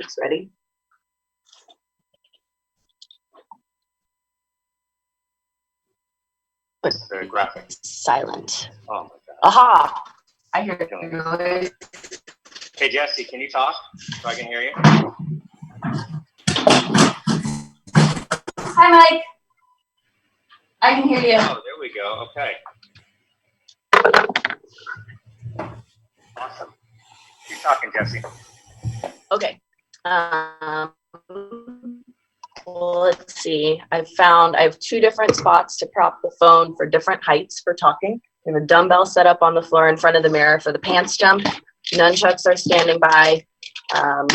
Works. Ready? The graphic. Silent. Oh my God. Aha! I hear noise. Hey, Jesse, can you talk so I can hear you? Hi, Mike. I can hear you. Oh, there we go. Okay. Awesome. Keep talking, Jesse. Okay. Well, let's see. I have two different spots to prop the phone for different heights for talking. We have a dumbbell set up on the floor in front of the mirror for the pants jump. Nunchucks are standing by. I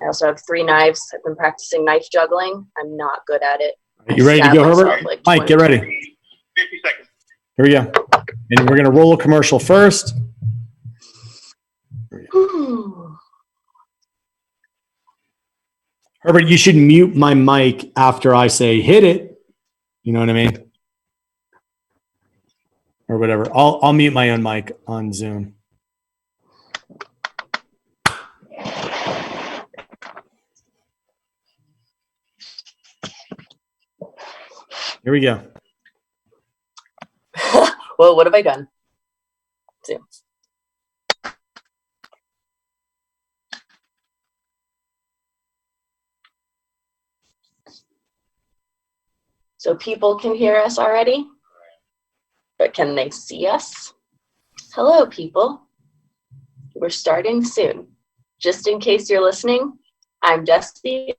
also have 3 knives. I've been practicing knife juggling. I'm not good at it. You ready to go, Herbert? Like Mike, get ready. 50 seconds. Here we go. And we're going to roll a commercial first. Herbert, you should mute my mic after I say hit it. You know what I mean? Or whatever. I'll mute my own mic on Zoom. Here we go. Well, what have I done? Zoom. So people can hear us already, but can they see us? Hello, people. We're starting soon. Just in case you're listening, I'm Jesse.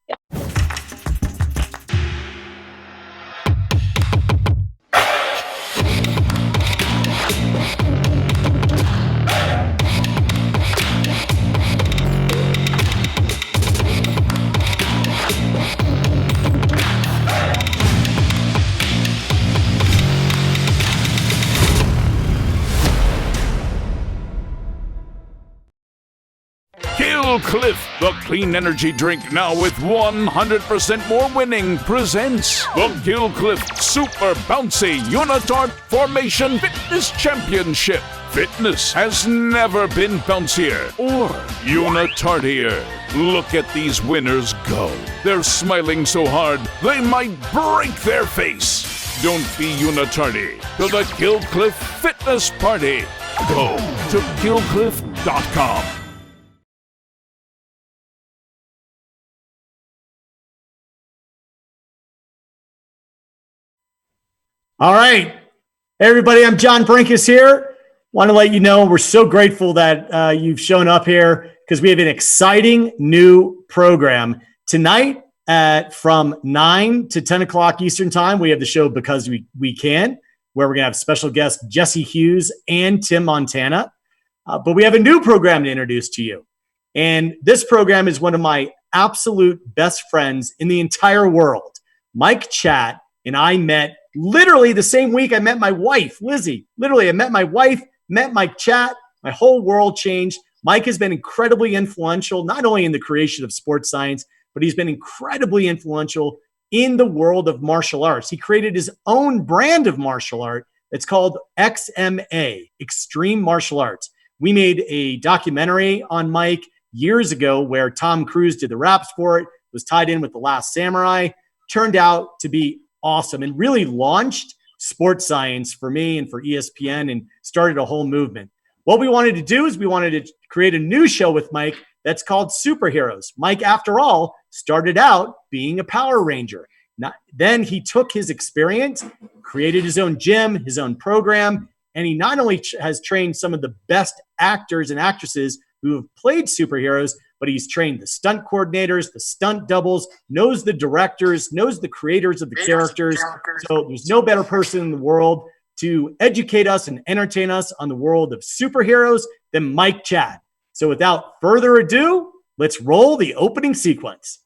Kill Cliff, the clean energy drink now with 100% more winning, presents the Kill Cliff Super Bouncy Unitard Formation Fitness Championship. Fitness has never been bouncier or unitardier. Look at these winners go. They're smiling so hard, they might break their face. Don't be unitardy to the Kill Cliff Fitness Party. Go to killcliff.com. All right. Hey, everybody, I'm John Brinkus here. Want to let you know we're so grateful that you've shown up here because we have an exciting new program. Tonight from 9 to 10 o'clock Eastern time, we have the show Because We Can, where we're going to have special guests Jesse Hughes and Tim Montana. But we have a new program to introduce to you. And this program is one of my absolute best friends in the entire world. Mike Chatt and I met literally the same week I met my wife, Lizzie. Literally, I met my wife, met Mike Chatt. My whole world changed. Mike has been incredibly influential, not only in the creation of sports science, but he's been incredibly influential in the world of martial arts. He created his own brand of martial art that's called XMA, Extreme Martial Arts. We made a documentary on Mike years ago where Tom Cruise did the raps for it, was tied in with The Last Samurai, turned out to be awesome and really launched sports science for me and for ESPN and started a whole movement. What we wanted to do is we wanted to create a new show with Mike that's called Superheroes. Mike, after all, started out being a Power Ranger. Then he took his experience, created his own gym, his own program, and he not only has trained some of the best actors and actresses who have played superheroes, but he's trained the stunt coordinators, the stunt doubles, knows the directors, knows the creators of the characters. So there's no better person in the world to educate us and entertain us on the world of superheroes than Mike Chatt. So without further ado, let's roll the opening sequence.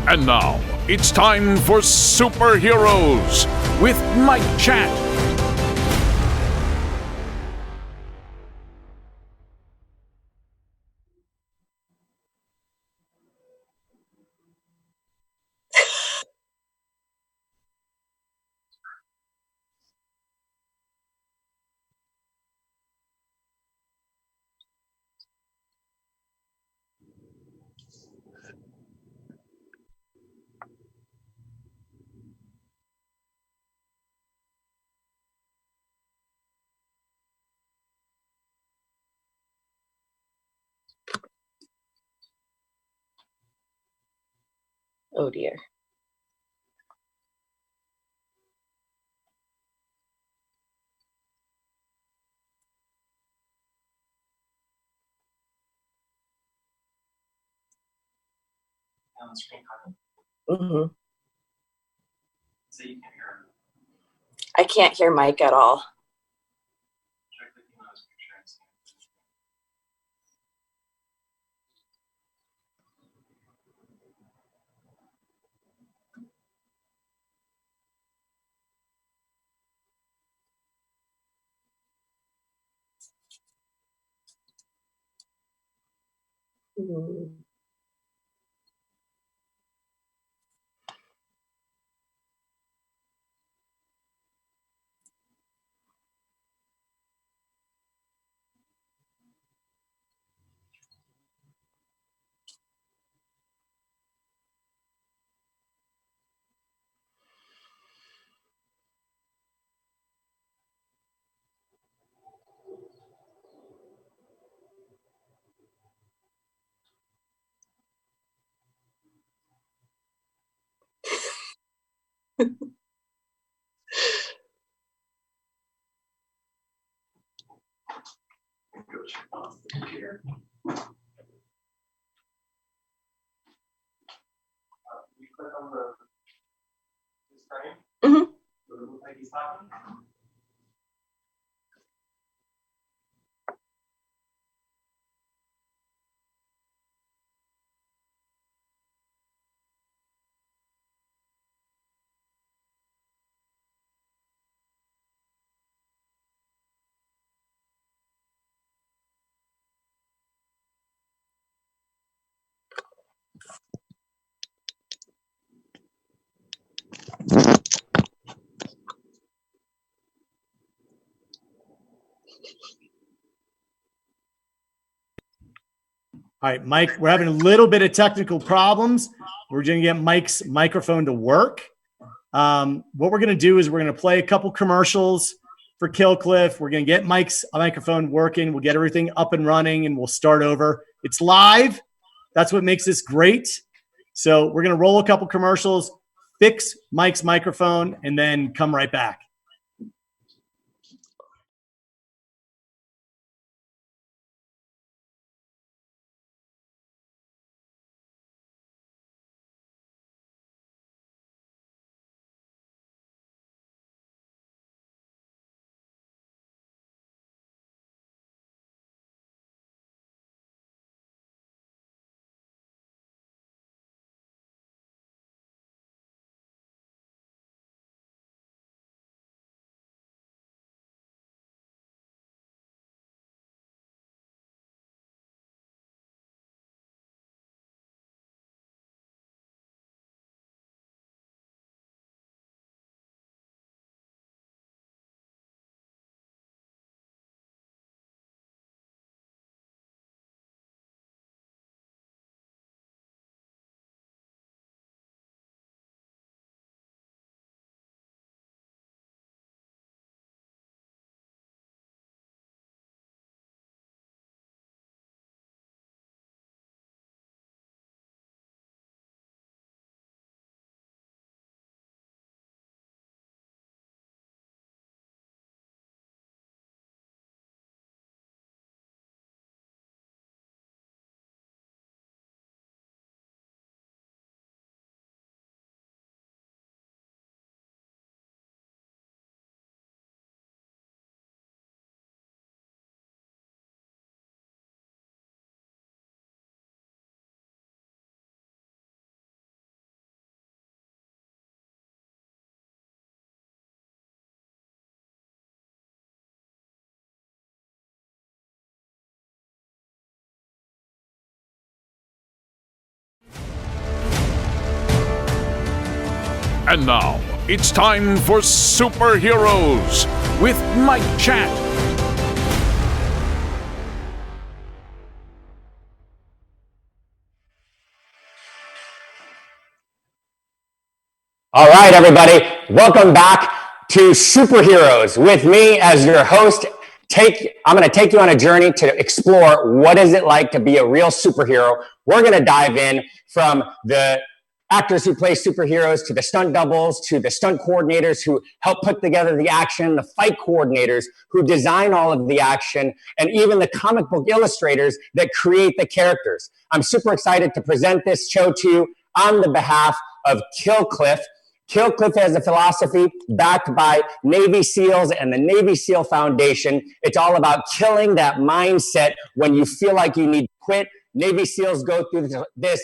And now, it's time for Superheroes with Mike Chatt. Oh dear. Mm-hmm. So you can hear him. I can't hear Mike at all. Try clicking on his picture and see. Mm. Go check on the computer. You click on the screen. Mhm. Does it look like he's talking? All right, Mike, we're having a little bit of technical problems. We're going to get Mike's microphone to work. What we're going to do is we're going to play a couple commercials for Killcliff. We're going to get Mike's microphone working. We'll get everything up and running, and we'll start over. It's live. That's what makes this great. So we're going to roll a couple commercials, fix Mike's microphone, and then come right back. And now, it's time for Superheroes with Mike Chat. All right, everybody, welcome back to Superheroes with me as your host. I'm going to take you on a journey to explore what is it like to be a real superhero. We're going to dive in from the actors who play superheroes, to the stunt doubles, to the stunt coordinators who help put together the action, the fight coordinators who design all of the action, and even the comic book illustrators that create the characters. I'm super excited to present this show to you on the behalf of Kill Cliff. Kill Cliff has a philosophy backed by Navy SEALs and the Navy SEAL Foundation. It's all about killing that mindset when you feel like you need to quit. Navy SEALs go through this.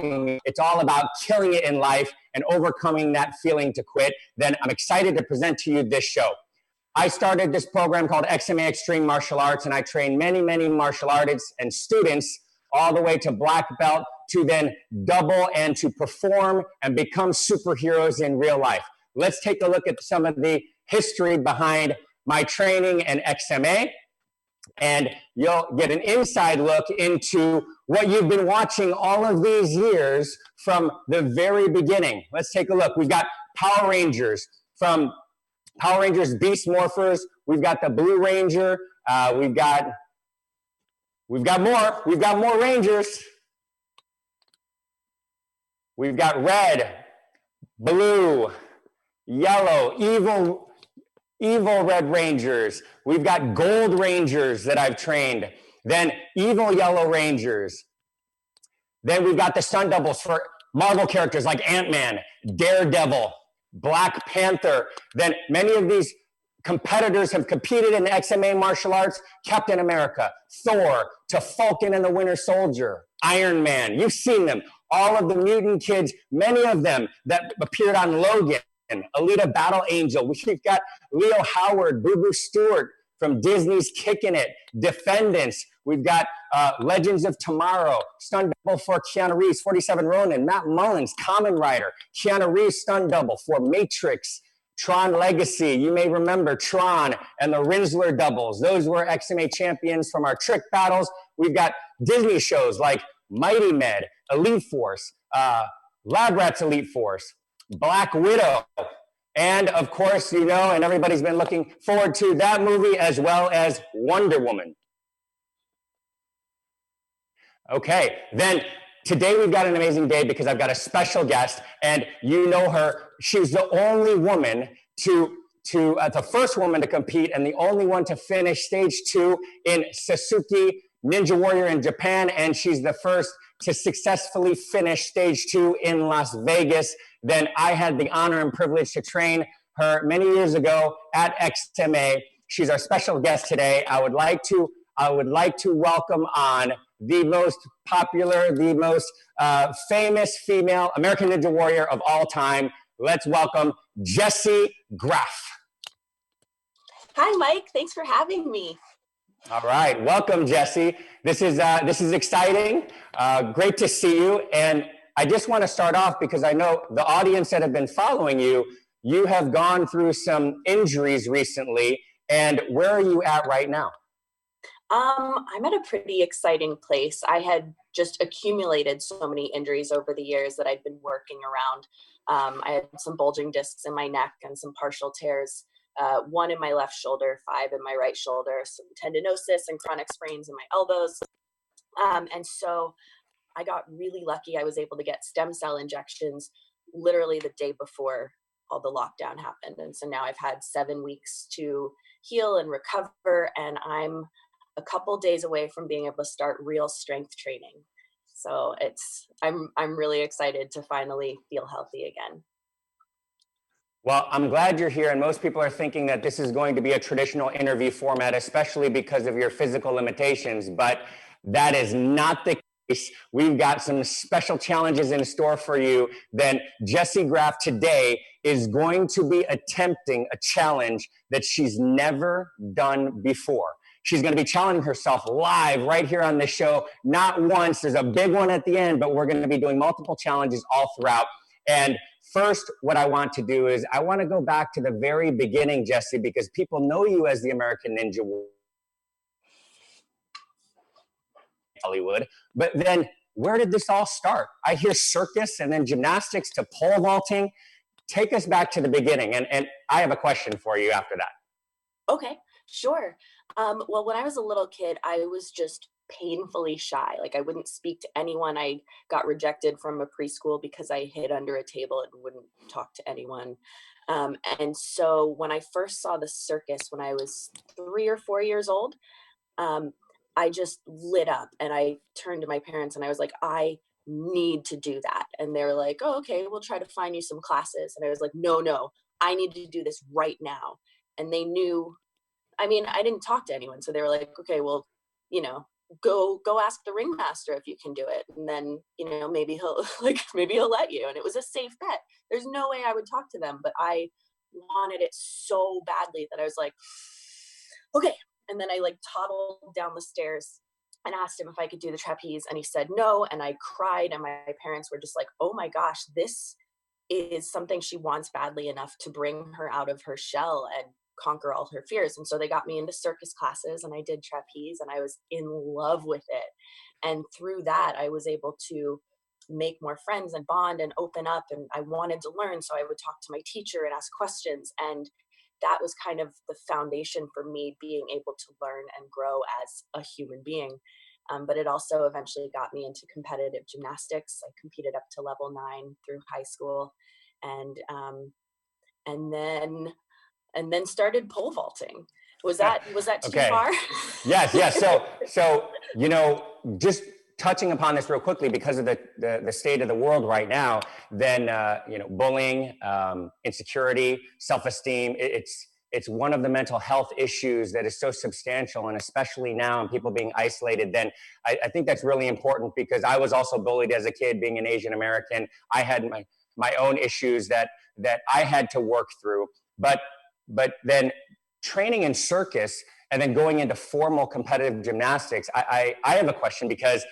It's all about killing it in life and overcoming that feeling to quit. Then I'm excited to present to you this show. I started this program called XMA Extreme Martial Arts, and I train many, many martial artists and students all the way to black belt to then double and to perform and become superheroes in real life. Let's take a look at some of the history behind my training and XMA, and you'll get an inside look into what you've been watching all of these years from the very beginning. Let's take a look. We've got Power Rangers, from Power Rangers Beast Morphers. We've got the Blue Ranger. We've got more Rangers. We've got red, blue, yellow, evil Red Rangers. We've got Gold Rangers that I've trained. Then evil Yellow Rangers. Then we've got the stunt doubles for Marvel characters like Ant-Man, Daredevil, Black Panther. Then many of these competitors have competed in XMA martial arts: Captain America, Thor, to Falcon and the Winter Soldier, Iron Man. You've seen them. All of the mutant kids, many of them that appeared on Logan, Alita Battle Angel. We've got Leo Howard, Boo Boo Stewart from Disney's Kickin' It, Defendants. We've got Legends of Tomorrow, stunt double for Keanu Reeves, 47 Ronin, Matt Mullins, Kamen Rider, Keanu Reeves stunt double for Matrix, Tron Legacy. You may remember Tron and the Rinsler doubles. Those were XMA champions from our trick battles. We've got Disney shows like Mighty Med, Elite Force, Lab Rats Elite Force, Black Widow, and of course, you know, and everybody's been looking forward to that movie, as well as Wonder Woman. Okay, then today we've got an amazing day because I've got a special guest, and you know her. She's the only woman the first woman to compete and the only one to finish stage 2 in Sasuke Ninja Warrior in Japan, and she's the first to successfully finish stage 2 in Las Vegas. Then I had the honor and privilege to train her many years ago at XMA. She's our special guest today. I would like to welcome on the most popular, the most famous female American Ninja Warrior of all time. Let's welcome Jessie Graff. Hi, Mike. Thanks for having me. All right, welcome, Jessie. This is exciting. Great to see you. And I just want to start off because I know the audience that have been following you, you have gone through some injuries recently. And where are you at right now? I'm at a pretty exciting place. I had just accumulated so many injuries over the years that I'd been working around. I had some bulging discs in my neck and some partial tears. 1 in my left shoulder, 5 in my right shoulder, some tendinosis and chronic sprains in my elbows. And so I got really lucky. I was able to get stem cell injections literally the day before all the lockdown happened. And so now I've had 7 weeks to heal and recover, and I'm a couple days away from being able to start real strength training. So I'm really excited to finally feel healthy again. Well, I'm glad you're here, and most people are thinking that this is going to be a traditional interview format, especially because of your physical limitations, but that is not the case. We've got some special challenges in store for you. Then Jessie Graff today is going to be attempting a challenge that she's never done before. She's going to be challenging herself live right here on this show. Not once, there's a big one at the end, but we're going to be doing multiple challenges all throughout. And first, what I want to do is I want to go back to the very beginning, Jessie, because people know you as the American Ninja Warrior, Hollywood. But then where did this all start? I hear circus and then gymnastics to pole vaulting. Take us back to the beginning. And I have a question for you after that. Okay, sure. Well, when I was a little kid, I was just painfully shy. Like I wouldn't speak to anyone. I got rejected from a preschool because I hid under a table and wouldn't talk to anyone. And so when I first saw the circus when I was 3 or 4 years old, I just lit up and I turned to my parents and I was like, I need to do that. And they were like, oh, okay, we'll try to find you some classes. And I was like, no, I need to do this right now. And they knew, I mean, I didn't talk to anyone. So they were like, okay, well, you know, go ask the ringmaster if you can do it. And then, you know, maybe he'll let you. And it was a safe bet. There's no way I would talk to them, but I wanted it so badly that I was like, okay. And then I like toddled down the stairs and asked him if I could do the trapeze. And he said no. And I cried. And my parents were just like, oh my gosh, this is something she wants badly enough to bring her out of her shell and conquer all her fears. And so they got me into circus classes and I did trapeze and I was in love with it. And through that, I was able to make more friends and bond and open up. And I wanted to learn. So I would talk to my teacher and ask questions. And that was kind of the foundation for me being able to learn and grow as a human being. But it also eventually got me into competitive gymnastics. I competed up to level 9 through high school, and then started pole vaulting. Was that too Okay. far? Yes. So you know, just touching upon this real quickly because of the state of the world right now, then you know, bullying, insecurity, self-esteem, it's one of the mental health issues that is so substantial, and especially now and people being isolated, then I think that's really important because I was also bullied as a kid being an Asian American. I had my own issues that I had to work through, but then training in circus and then going into formal competitive gymnastics, I have a question because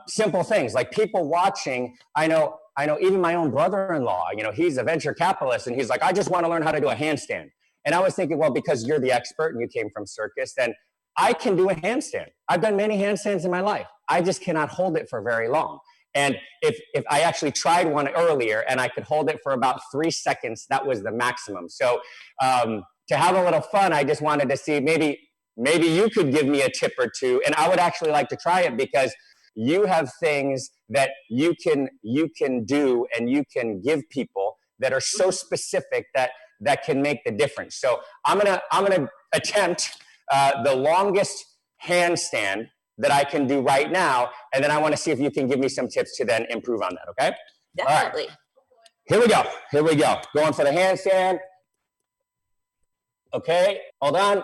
simple things like people watching, I know even my own brother-in-law, you know, he's a venture capitalist and he's like, I just want to learn how to do a handstand. And I was thinking, well, because you're the expert and you came from circus, then I can do a handstand. I've done many handstands in my life. I just cannot hold it for very long. And if I actually tried one earlier and I could hold it for about 3 seconds, that was the maximum. So to have a little fun, I just wanted to see maybe you could give me a tip or two. And I would actually like to try it because you have things that you can do and you can give people that are so specific that can make the difference. So I'm gonna attempt the longest handstand that I can do right now, and then I want to see if you can give me some tips to then improve on that. Okay? Definitely. All right. Here we go. Going for the handstand. Okay, hold on.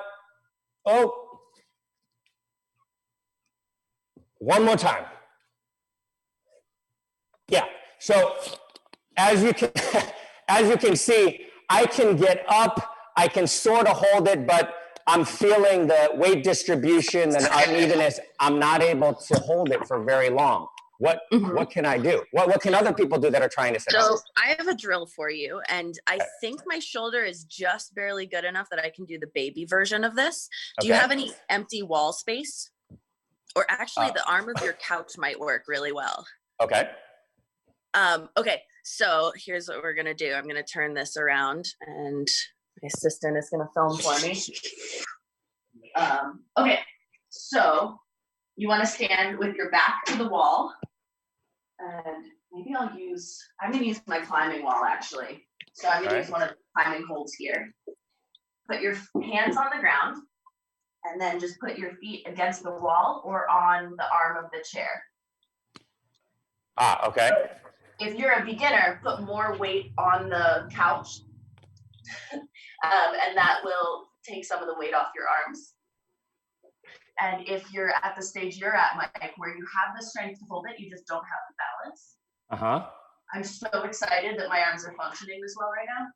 Oh. One more time. Yeah. So as you can see, I can get up, I can sort of hold it, but I'm feeling the weight distribution and unevenness. I'm not able to hold it for very long. What can I do? What can other people do that are trying to set up? So I have a drill for you, and I think my shoulder is just barely good enough that I can do the baby version of this. Do you have any empty wall space? Or actually, the arm of your couch might work really well. Okay. Okay, so here's what we're gonna do. I'm gonna turn this around, and my assistant is gonna film for me. Okay, so you want to stand with your back to the wall, and maybe I'm gonna use my climbing wall actually. So I'm gonna use one of the climbing holds here. Put your hands on the ground, and then just put your feet against the wall or on the arm of the chair. Okay. So if you're a beginner, put more weight on the couch, and that will take some of the weight off your arms. And if you're at the stage you're at, Mike, where you have the strength to hold it, you just don't have the balance. I'm so excited that my arms are functioning this well right now.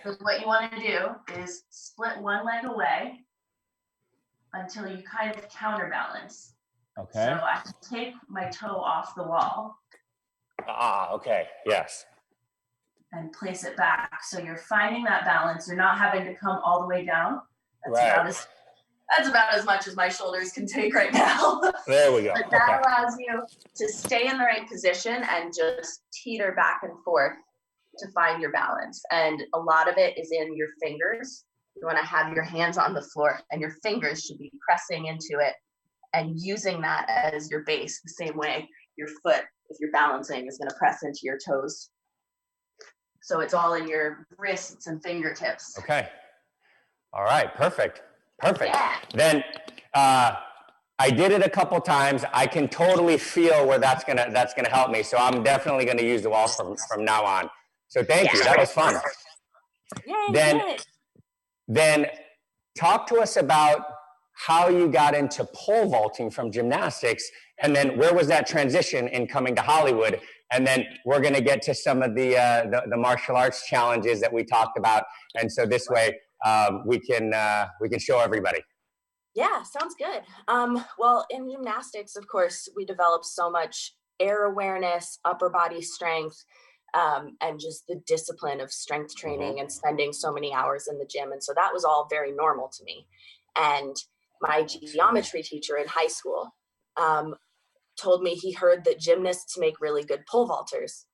So what you want to do is split one leg away until you kind of counterbalance. Okay. So I take my toe off the wall. Okay. Yes. And place it back. So you're finding that balance. You're not having to come all the way down. That's about as much as my shoulders can take right now. There we go. But that allows you to stay in the right position and just teeter back and forth to find your balance. And a lot of it is in your fingers. You want to have your hands on the floor and your fingers should be pressing into it and using that as your base the same way your foot, if you're balancing, is going to press into your toes. So it's all in your wrists and fingertips. Okay. All right. Perfect. Perfect. Yeah. Then I did it a couple times. I can totally feel where that's gonna help me. So I'm definitely gonna use the wall from now on. So thank you. That was fun. Yay, Then talk to us about how you got into pole vaulting from gymnastics, and then where was that transition in coming to Hollywood? And then we're going to get to some of the martial arts challenges that we talked about, and so this way we can show everybody. Yeah, sounds good. Well, in gymnastics, of course, we develop so much air awareness, upper body strength, and just the discipline of strength training and spending so many hours in the gym. And so that was all very normal to me. And my geometry teacher in high school told me he heard that gymnasts make really good pole vaulters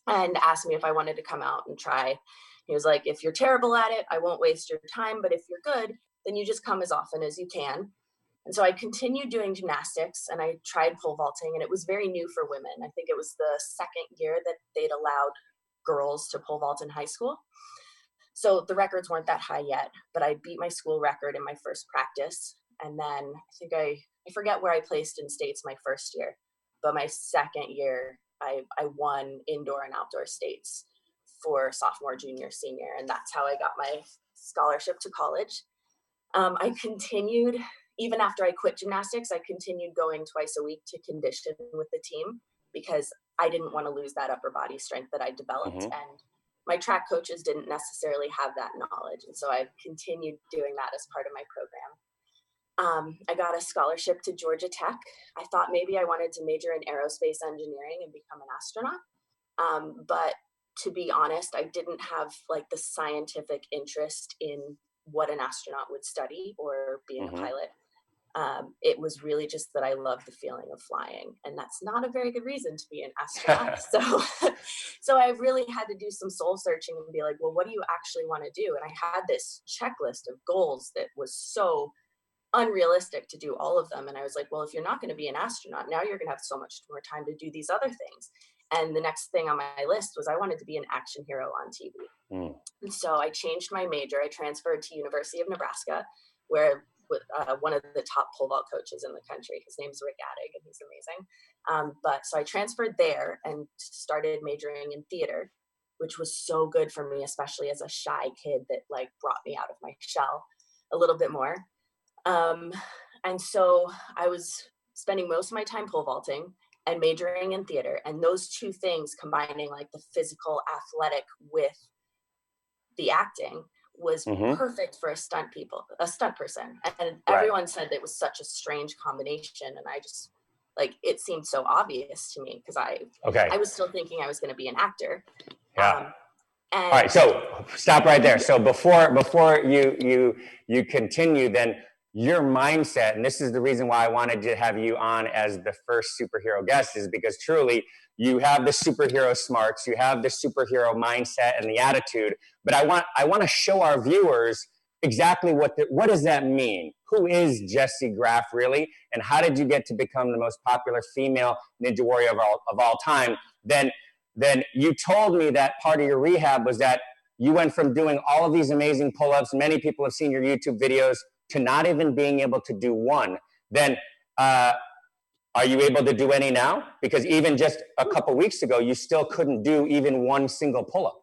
and asked me if I wanted to come out and try. He was like, if you're terrible at it, I won't waste your time. But if you're good, then you just come as often as you can. And so I continued doing gymnastics and I tried pole vaulting, and it was very new for women. I think it was the second year that they'd allowed girls to pole vault in high school. So the records weren't that high yet, but I beat my school record in my first practice. And then I forget where I placed in states my first year, but my second year, I won indoor and outdoor states for sophomore, junior, senior. And that's how I got my scholarship to college. I continued, even after I quit gymnastics, I continued going twice a week to condition with the team because I didn't want to lose that upper body strength that I developed. And my track coaches didn't necessarily have that knowledge. And so I continued doing that as part of my program. I got a scholarship to Georgia Tech. I thought maybe I wanted to major in aerospace engineering and become an astronaut. But to be honest, I didn't have like the scientific interest in what an astronaut would study or being a pilot. It was really just that I loved the feeling of flying, and that's not a very good reason to be an astronaut. So I really had to do some soul searching and be like, well, what do you actually want to do? And I had this checklist of goals that was so unrealistic to do all of them. And I was like, well, if you're not going to be an astronaut, now you're going to have so much more time to do these other things. And the next thing on my list was I wanted to be an action hero on TV. And so I changed my major. I transferred to University of Nebraska, where one of the top pole vault coaches in the country. His name's Rick Addig, and he's amazing. So I transferred there and started majoring in theater, which was so good for me, especially as a shy kid that like brought me out of my shell a little bit more. And so I was spending most of my time pole vaulting and majoring in theater, and those two things combining like the physical athletic with the acting was perfect for a stunt person. And everyone said that it was such a strange combination. And I just like, it seemed so obvious to me because I was still thinking I was going to be an actor. Yeah. All right. So stop right there. So before you continue, then your mindset, and this is the reason why I wanted to have you on as the first superhero guest, is because truly you have the superhero smarts, you have the superhero mindset and the attitude, but I want to show our viewers exactly what does that mean? Who is Jessie Graff really? And how did you get to become the most popular female ninja warrior of all time? Then you told me that part of your rehab was that you went from doing all of these amazing pull-ups, many people have seen your YouTube videos, to not even being able to do one. Then are you able to do any now? Because even just a couple weeks ago, you still couldn't do even one single pull-up.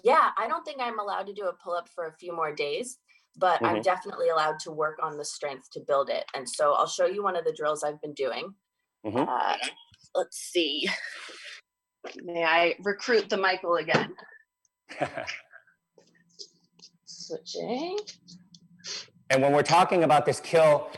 Yeah, I don't think I'm allowed to do a pull-up for a few more days, but I'm definitely allowed to work on the strength to build it. And so I'll show you one of the drills I've been doing. Let's see. May I recruit the Michael again? Switching. And when we're talking about this kill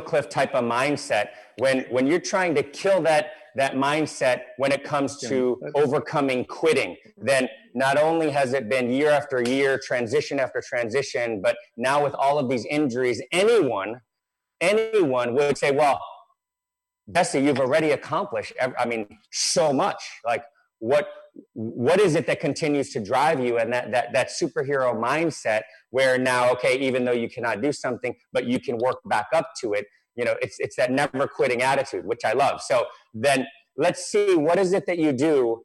Cliff type of mindset, when you're trying to kill that mindset when it comes to overcoming quitting, then not only has it been year after year, transition after transition, but now with all of these injuries, anyone would say, well, Jessie, you've already accomplished, so much. Like, what is it that continues to drive you, and that superhero mindset where now, okay, even though you cannot do something, but you can work back up to it? it's that never quitting attitude, which I love. So then let's see, what is it that you do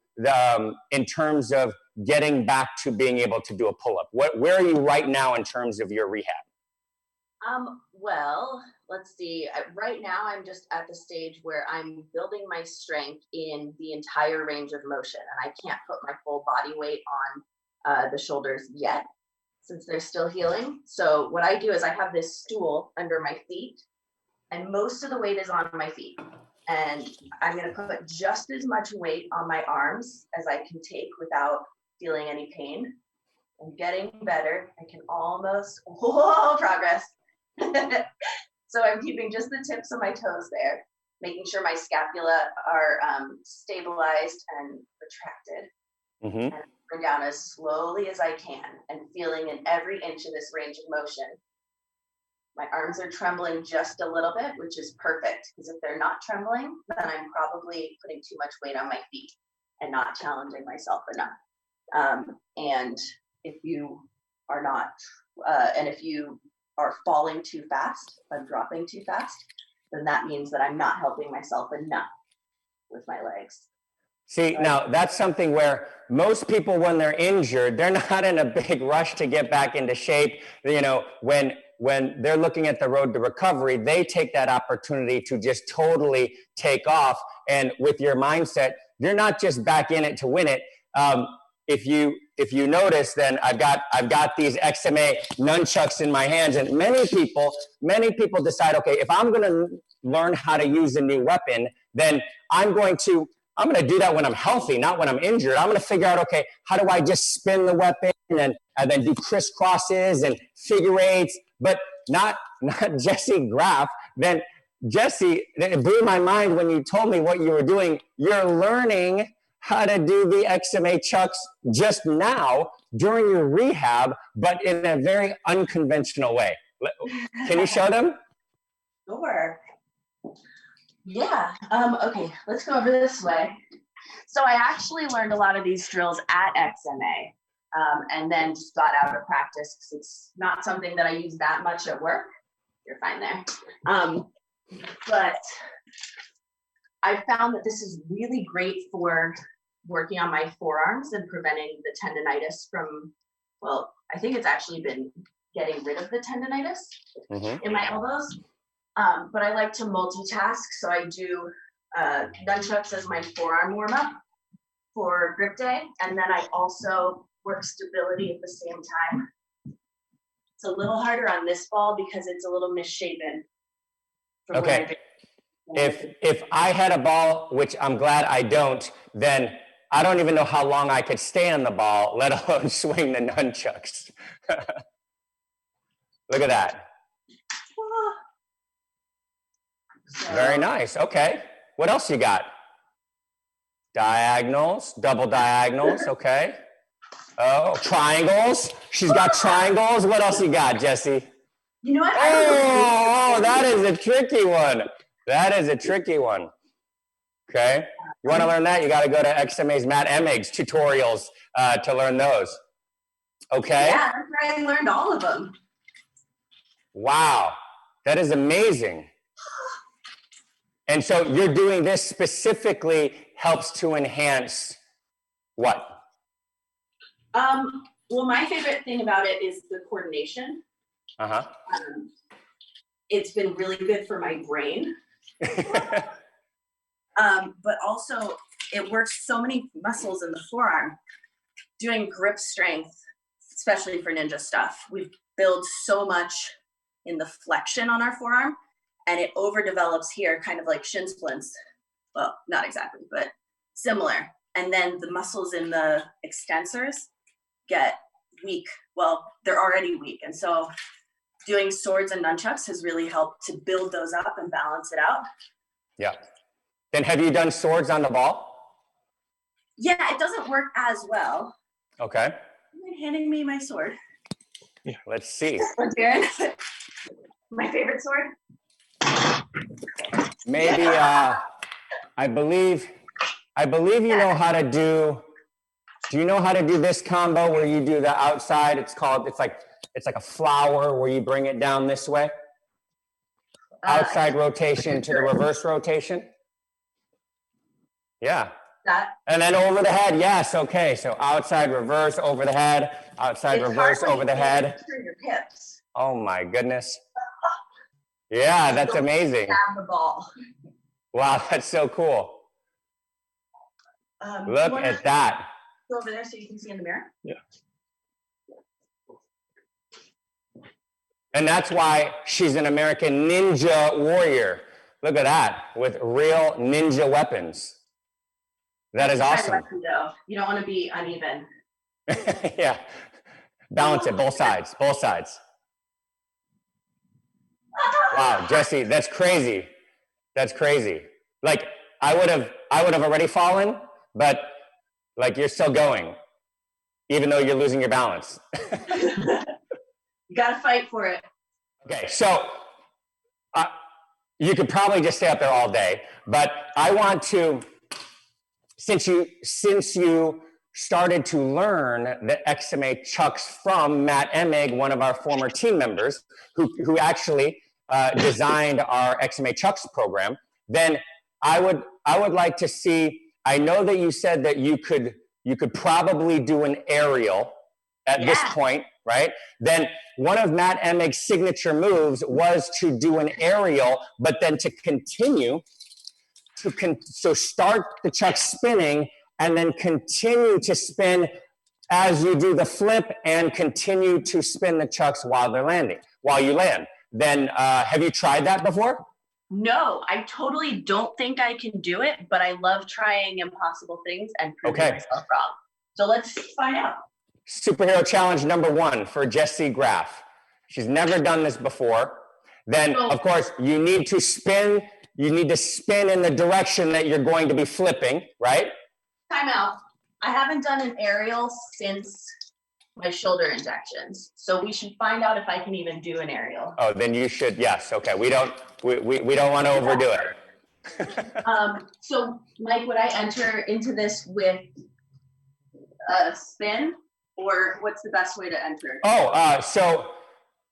in terms of getting back to being able to do a pull-up? Where are you right now in terms of your rehab? Well, let's see. Right now, I'm just at the stage where I'm building my strength in the entire range of motion, and I can't put my full body weight on the shoulders yet, since they're still healing. So what I do is I have this stool under my feet, and most of the weight is on my feet. And I'm going to put just as much weight on my arms as I can take without feeling any pain. I'm getting better. I can almost, progress. So I'm keeping just the tips of my toes there, making sure my scapula are stabilized and retracted. Mm-hmm. And bring down as slowly as I can and feeling in every inch of this range of motion. My arms are trembling just a little bit, which is perfect, because if they're not trembling, then I'm probably putting too much weight on my feet and not challenging myself enough. And if you are not, and if you are falling too fast, I'm dropping too fast, then that means that I'm not helping myself enough with my legs. See, now that's something where most people, when they're injured, they're not in a big rush to get back into shape. When they're looking at the road to recovery, they take that opportunity to just totally take off. And with your mindset, you're not just back in it to win it. If you notice, then I've got these XMA nunchucks in my hands, and many people decide, okay, if I'm going to learn how to use a new weapon, then I'm going to do that when I'm healthy, not when I'm injured. I'm going to figure out, okay, how do I just spin the weapon and then do crisscrosses and figure eights, but not Jesse Graff. Then Jesse, it blew my mind when you told me what you were doing. You're learning how to do the XMA chucks just now during your rehab, but in a very unconventional way. Can you show them? Sure. Yeah. Okay, let's go over this way. So I actually learned a lot of these drills at XMA, and then just got out of practice because it's not something that I use that much at work. You're fine there. But I found that this is really great for working on my forearms and preventing the tendonitis from, well, I think it's actually been getting rid of the tendonitis in my elbows. But I like to multitask, so I do nunchucks as my forearm warm-up for grip day, and then I also work stability at the same time. It's a little harder on this ball because it's a little misshapen. Okay. If I had a ball, which I'm glad I don't, then I don't even know how long I could stay on the ball, let alone swing the nunchucks. Look at that. Very nice. Okay. What else you got? Diagonals, double diagonals. Okay. Oh, triangles. She's got triangles. What else you got, Jesse? You know what? Oh, that is a tricky one. That is a tricky one. Okay. You want to learn that? You got to go to XMA's Matt Emmig's tutorials to learn those. Okay. Yeah, that's where I learned all of them. Wow. That is amazing. And so you're doing this specifically helps to enhance what? Well, my favorite thing about it is the coordination. Uh-huh. It's been really good for my brain. But also it works so many muscles in the forearm. Doing grip strength, especially for ninja stuff, we build so much in the flexion on our forearm, and it overdevelops here, kind of like shin splints. Well, not exactly, but similar. And then the muscles in the extensors get weak. Well, they're already weak. And so doing swords and nunchucks has really helped to build those up and balance it out. Yeah. Then have you done swords on the ball? Yeah, it doesn't work as well. Okay. Handing me my sword. Let's see. Darren, my favorite sword. Maybe I believe you know how to do. Do you know how to do this combo where you do the outside? It's like a flower where you bring it down this way. outside rotation to the reverse rotation. Yeah. That And then over the head. Yes. Okay. So outside reverse over the head, outside it's reverse hard when over the you can't head. turn your hips. Oh my goodness. Yeah, that's amazing. Grab the ball. Wow, that's so cool. You Look wanna at that. Go over there so you can see in the mirror. And that's why she's an American Ninja Warrior. Look at that, with real ninja weapons. That is awesome. Though. You don't want to be uneven. Yeah. Balance it, both sides, both sides. Wow, Jesse, that's crazy. That's crazy. Like I would have already fallen, but like you're still going, even though you're losing your balance. You got to fight for it. Okay, so you could probably just stay up there all day, but I want to, since you started to learn the XMA chucks from Matt Emig, one of our former team members, who actually designed our XMA chucks program, then I would like to see. I know that you said that you could probably do an aerial at this point, right? Then one of Matt Emig's signature moves was to do an aerial, but then to continue so start the chuck spinning and then continue to spin as you do the flip and continue to spin the chucks while you land. Then have you tried that before? No, I totally don't think I can do it, but I love trying impossible things and proving myself wrong. So let's find out. Superhero challenge number 1 for Jessie Graff. She's never done this before. Then, of course, you need to spin in the direction that you're going to be flipping, right? Time out. I haven't done an aerial since my shoulder injections. So we should find out if I can even do an aerial. Oh, then you should, yes. Okay, we don't want to overdo it. So Mike, would I enter into this with a spin, or what's the best way to enter? So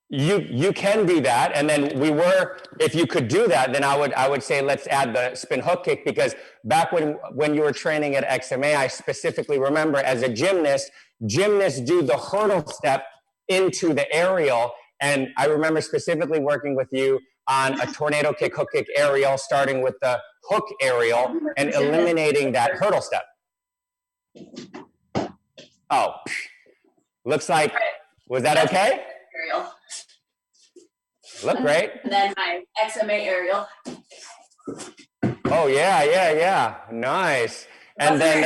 you can do that, and then if you could do that, then I would say let's add the spin hook kick, because back when you were training at XMA, I specifically remember as a gymnasts do the hurdle step into the aerial, and I remember specifically working with you on a tornado kick, hook kick, aerial, starting with the hook aerial and eliminating that hurdle step. Oh, looks like, was that okay? Aerial. Look great. And then my XMA aerial. Oh, yeah. Nice. And then,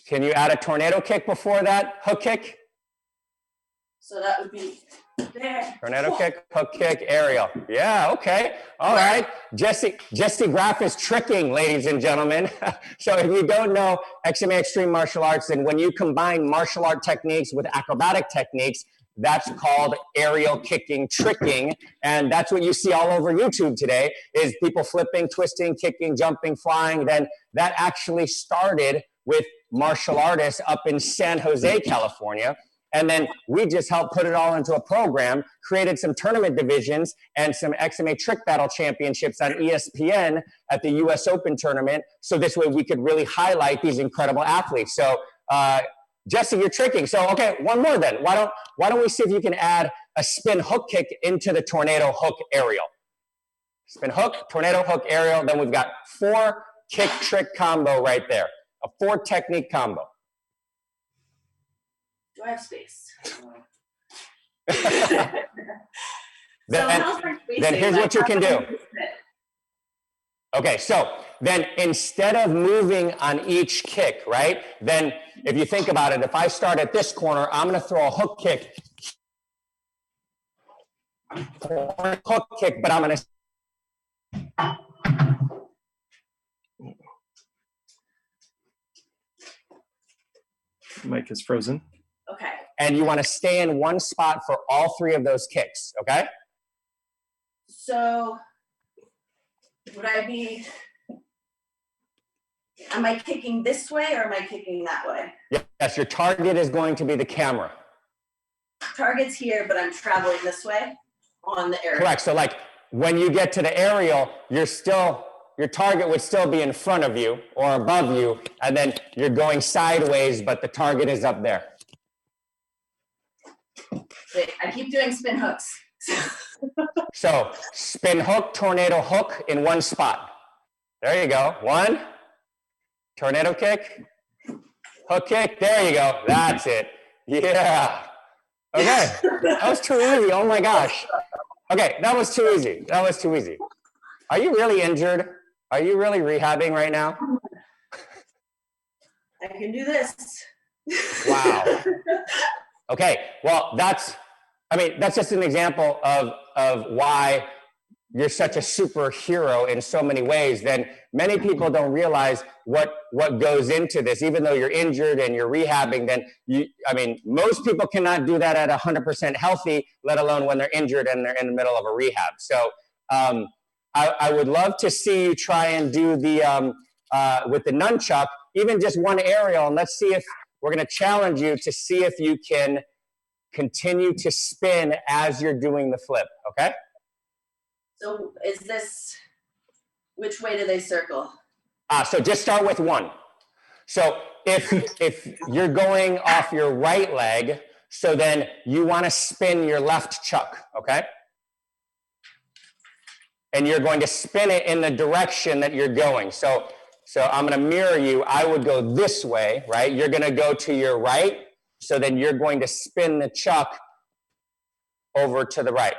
can you add a tornado kick before that hook kick? So that would be there. Tornado kick, hook kick, aerial. Yeah, okay. All right. Jessie Graff is tricking, ladies and gentlemen. So if you don't know XMA Extreme Martial Arts, then when you combine martial art techniques with acrobatic techniques, that's called aerial kicking, tricking. And that's what you see all over YouTube today, is people flipping, twisting, kicking, jumping, flying. Then that actually started with martial artists up in San Jose, California. And then we just helped put it all into a program, created some tournament divisions and some XMA Trick Battle Championships on ESPN at the US Open tournament. So this way we could really highlight these incredible athletes. So Jessie, you're tricking. So, okay, one more then. Why don't we see if you can add a spin hook kick into the tornado hook aerial. Spin hook, tornado hook aerial. Then we've got 4 kick trick combo right there. A 4 technique combo. Do I have space? Then here's what you can do. Okay, so then instead of moving on each kick, right? Then if you think about it, if I start at this corner, I'm going to throw a hook kick. But I'm going to. Mic is frozen. Okay. And you want to stay in one spot for all 3 of those kicks, okay? So would I be, am I kicking this way or am I kicking that way? Yes, your target is going to be the camera. Target's here, but I'm traveling this way on the air. Correct. So like when you get to the aerial, your target would still be in front of you or above you, and then you're going sideways, but the target is up there. Wait, I keep doing spin hooks. So spin hook, tornado hook in one spot. There you go. One, tornado kick, hook kick. There you go. That's it. Yeah. Okay. That was too easy. Oh my gosh. Okay, that was too easy. That was too easy. Are you really injured? Are you really rehabbing right now? I can do this. Wow. Okay, well, that's just an example of why you're such a superhero in so many ways. Then many people don't realize what goes into this. Even though you're injured and you're rehabbing, then most people cannot do that at 100% healthy, let alone when they're injured and they're in the middle of a rehab. So I would love to see you try and do the with the nunchuck, even just one aerial, and let's see if we're going to challenge you to see if you can continue to spin as you're doing the flip, okay? So is this, which way do they circle? So just start with one. So if you're going off your right leg, so then you want to spin your left chuck, okay? And you're going to spin it in the direction that you're going. So I'm going to mirror you. I would go this way, right? You're going to go to your right. So then you're going to spin the chuck over to the right.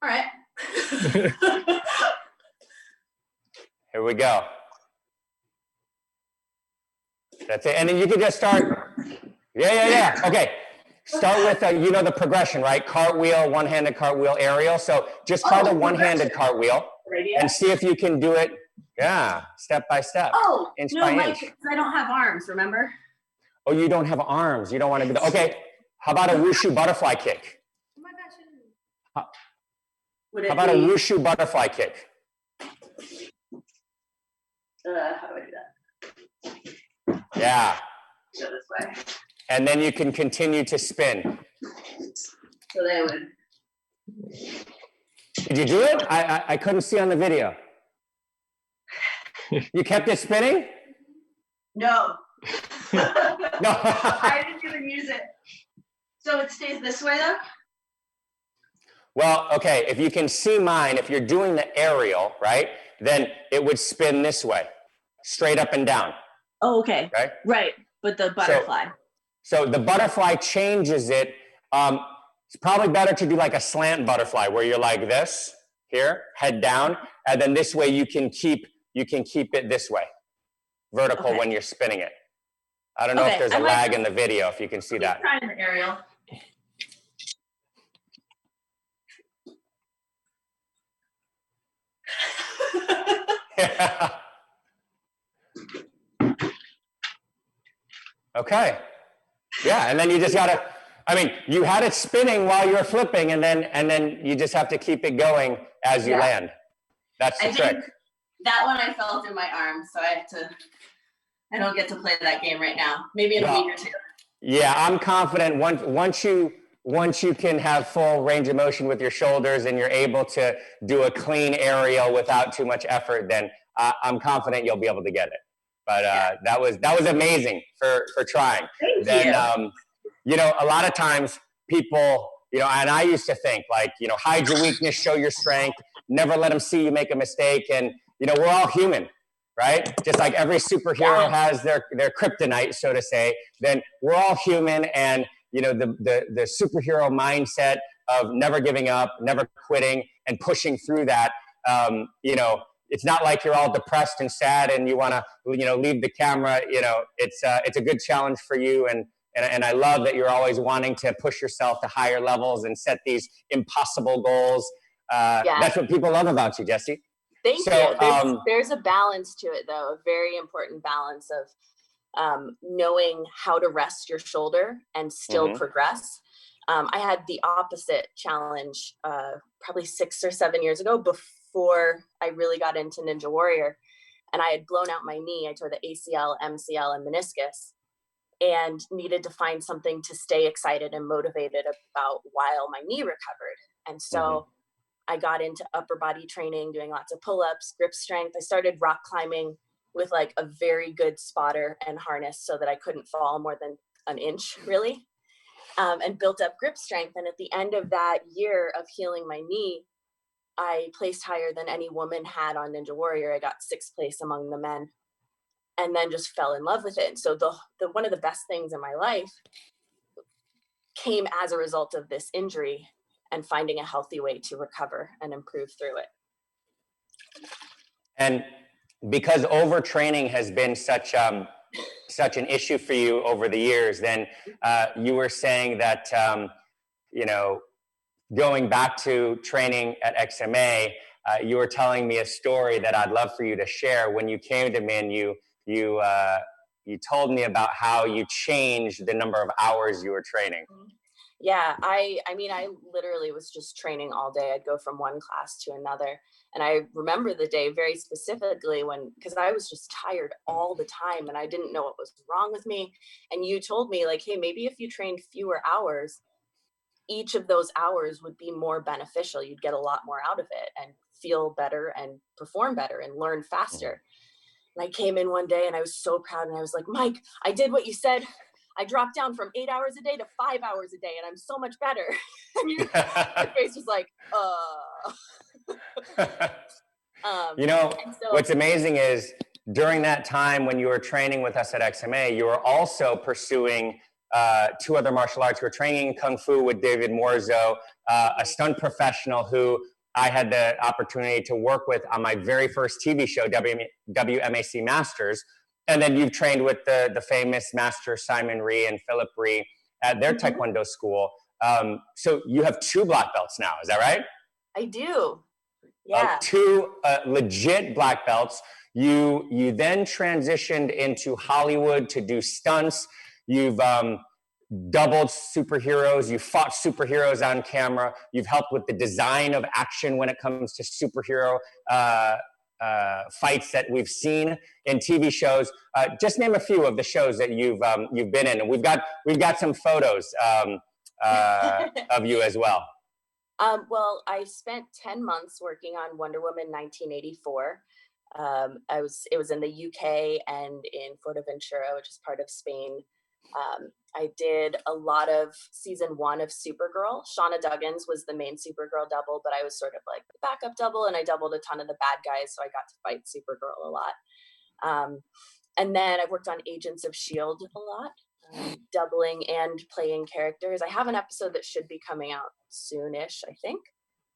All right. Here we go. That's it. And then you can just start. Yeah. Okay. Start with, the progression, right? Cartwheel, one-handed cartwheel, aerial. So just try the one-handed cartwheel and see if you can do it. Yeah, step by step. Oh, inch no, by Mike, inch. I don't have arms, remember? Oh, you don't have arms. You don't want to do that. Okay. How about a wushu butterfly kick? Oh my gosh. How about a wushu butterfly kick? How do I do that? Yeah. Go this way. And then you can continue to spin. So they would. Did you do it? I couldn't see on the video. You kept it spinning? No. No. I didn't even use it. So it stays this way though? Well, okay, if you can see mine, if you're doing the aerial, right, then it would spin this way, straight up and down. Oh, okay. Right? Right, but the butterfly. So the butterfly changes it. It's probably better to do like a slant butterfly where you're like this, here, head down, and then this way you can keep it this way, vertical when you're spinning it. I don't know if there's a lag in the video, if you can see that. Trying the aerial. Okay. Yeah, and then you just gotta, you had it spinning while you were flipping, and then you just have to keep it going as you land. That's the trick. That one I fell through my arm, so I don't get to play that game right now. Maybe in a week or two. Yeah, I'm confident once you can have full range of motion with your shoulders and you're able to do a clean aerial without too much effort, then I'm confident you'll be able to get it. But that was amazing for trying. Thank you. A lot of times people, and I used to think like, hide your weakness, show your strength, never let them see you make a mistake. And, we're all human, right? Just like every superhero has their kryptonite, so to say, then we're all human. And, the superhero mindset of never giving up, never quitting, and pushing through that, it's not like you're all depressed and sad and you want to, leave the camera. It's a good challenge for you. And I love that you're always wanting to push yourself to higher levels and set these impossible goals. That's what people love about you, Jessie. Thank you. There's a balance to it, though, a very important balance of knowing how to rest your shoulder and still progress. I had the opposite challenge probably 6 or 7 years ago before I really got into Ninja Warrior. And I had blown out my knee. I tore the ACL, MCL, and meniscus, and needed to find something to stay excited and motivated about while my knee recovered. And so I got into upper body training, doing lots of pull-ups, grip strength. I started rock climbing with like a very good spotter and harness so that I couldn't fall more than an inch, really, and built up grip strength. And at the end of that year of healing my knee, I placed higher than any woman had on Ninja Warrior. I got 6th place among the men, and then just fell in love with it. And so the one of the best things in my life came as a result of this injury and finding a healthy way to recover and improve through it. And because overtraining has been such an issue for you over the years, then you were saying that, going back to training at XMA, you were telling me a story that I'd love for you to share. When you came to me and you told me about how you changed the number of hours you were training. Yeah, I mean, I literally was just training all day. I'd go from one class to another. And I remember the day very specifically because I was just tired all the time and I didn't know what was wrong with me. And you told me like, hey, maybe if you trained fewer hours, each of those hours would be more beneficial. You'd get a lot more out of it and feel better and perform better and learn faster. And I came in one day and I was so proud and I was like, Mike, I did what you said. I dropped down from 8 hours a day to 5 hours a day and I'm so much better. And your face was like, What's amazing is during that time when you were training with us at XMA, you were also pursuing 2 other martial arts. You were training Kung Fu with David Morzo, a stunt professional who I had the opportunity to work with on my very first TV show, WMAC Masters. And then you've trained with the famous master Simon Rhee and Philip Rhee at their Taekwondo school. So you have 2 black belts now, is that right? I do. Yeah. 2 legit black belts. You then transitioned into Hollywood to do stunts. You've doubled superheroes. You fought superheroes on camera. You've helped with the design of action when it comes to superhero fights that we've seen in TV shows. Just name a few of the shows that you've been in, and we've got some photos of you as well. Well, I spent 10 months working on Wonder Woman 1984. It was in the UK and in Fuerteventura, which is part of Spain. I did a lot of season 1 of Supergirl. Shauna Duggins was the main Supergirl double, but I was sort of like the backup double, and I doubled a ton of the bad guys, so I got to fight Supergirl a lot. And then I've worked on Agents of S.H.I.E.L.D. a lot, doubling and playing characters. I have an episode that should be coming out soonish, I think,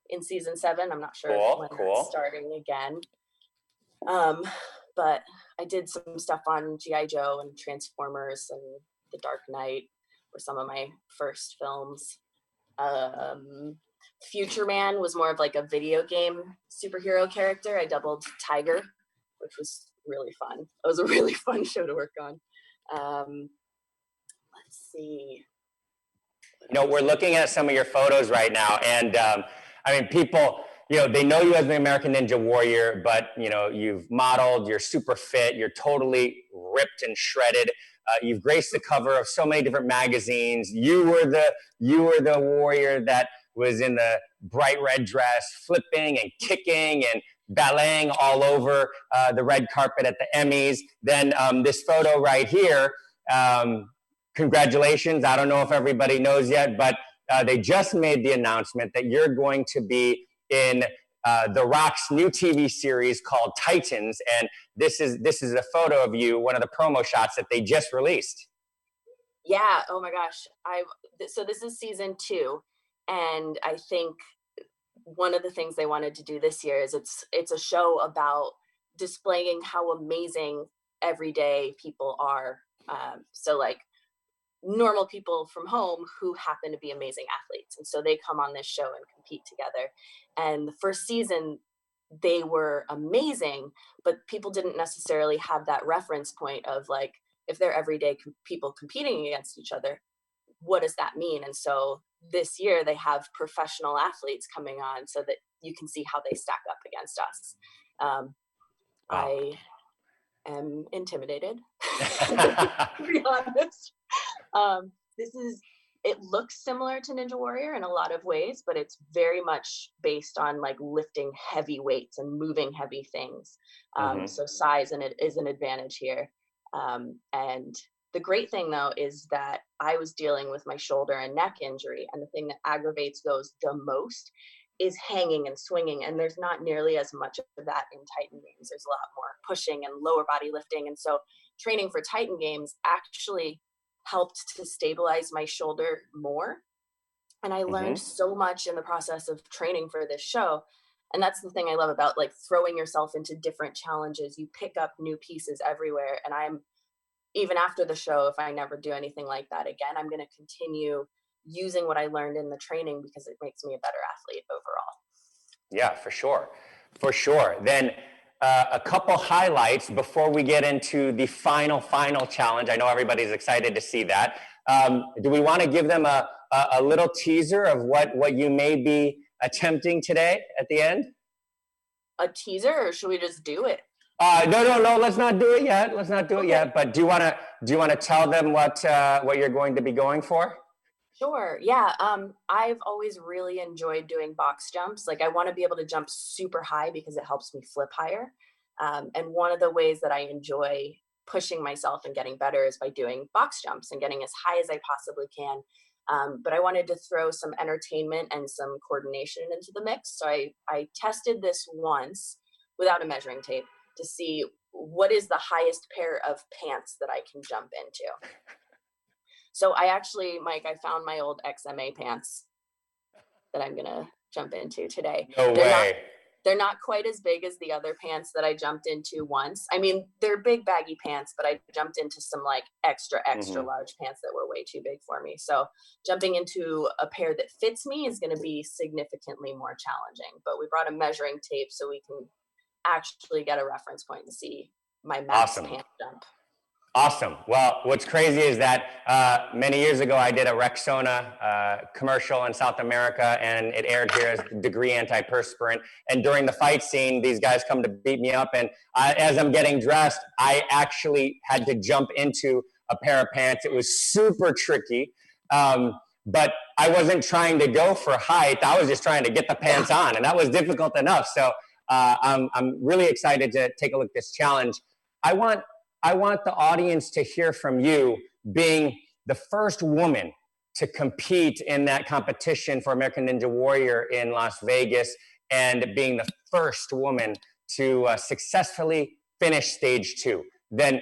in season 7. I'm not sure when it's starting again. But I did some stuff on G.I. Joe and Transformers and The Dark Knight were some of my first films. Future Man was more of like a video game superhero character. I doubled Tiger, which was really fun. It was a really fun show to work on. Let's see. We're looking at some of your photos right now, and I mean, people, they know you as the American Ninja Warrior, but you've modeled, you're super fit, you're totally ripped and shredded. You've graced the cover of so many different magazines. You were the warrior that was in the bright red dress, flipping and kicking and balleting all over the red carpet at the Emmys. Then this photo right here, congratulations. I don't know if everybody knows yet, but they just made the announcement that you're going to be in The Rock's new TV series called Titans, and this is a photo of you, one of the promo shots that they just released. Yeah. Oh my gosh. So this is season 2, and I think one of the things they wanted to do this year is it's a show about displaying how amazing everyday people are. So like normal people from home who happen to be amazing athletes. And so they come on this show and compete together. And the first season, they were amazing, but people didn't necessarily have that reference point of like, if they're everyday people competing against each other, what does that mean? And so this year they have professional athletes coming on so that you can see how they stack up against us. Wow. I am intimidated, to be honest. This is it looks similar to Ninja Warrior in a lot of ways, but it's very much based on like lifting heavy weights and moving heavy things. So size and it is an advantage here. And the great thing though is that I was dealing with my shoulder and neck injury, and the thing that aggravates those the most is hanging and swinging, and there's not nearly as much of that in Titan Games. There's a lot more pushing and lower body lifting, and so training for Titan Games actually helped to stabilize my shoulder more. And I learned so much in the process of training for this show. And that's the thing I love about like throwing yourself into different challenges. You pick up new pieces everywhere. And I'm, even after the show, if I never do anything like that again, I'm going to continue using what I learned in the training because it makes me a better athlete overall. Yeah, for sure. For sure. Then a couple highlights before we get into the final challenge. I know everybody's excited to see that. Do we want to give them a little teaser of what you may be attempting today at the end? A teaser, or should we just do it? No. Let's not do it yet. But do you want to tell them what you're going to be going for? Sure. Yeah. I've always really enjoyed doing box jumps. Like I want to be able to jump super high because it helps me flip higher. And one of the ways that I enjoy pushing myself and getting better is by doing box jumps and getting as high as I possibly can. But I wanted to throw some entertainment and some coordination into the mix. So I tested this once without a measuring tape to see what is the highest pair of pants that I can jump into. So I actually, Mike, I found my old XMA pants that I'm going to jump into today. No way. They're not quite as big as the other pants that I jumped into once. I mean, they're big baggy pants, but I jumped into some like extra large pants that were way too big for me. So jumping into a pair that fits me is going to be significantly more challenging. But we brought a measuring tape so we can actually get a reference point to see my max pant jump. Awesome. Well, what's crazy is that many years ago, I did a Rexona commercial in South America, and it aired here as Degree Antiperspirant. And during the fight scene, these guys come to beat me up. And as I'm getting dressed, I actually had to jump into a pair of pants. It was super tricky. But I wasn't trying to go for height. I was just trying to get the pants on, and that was difficult enough. So I'm really excited to take a look at this challenge. I want the audience to hear from you, being the first woman to compete in that competition for American Ninja Warrior in Las Vegas, and being the first woman to successfully finish stage 2. Then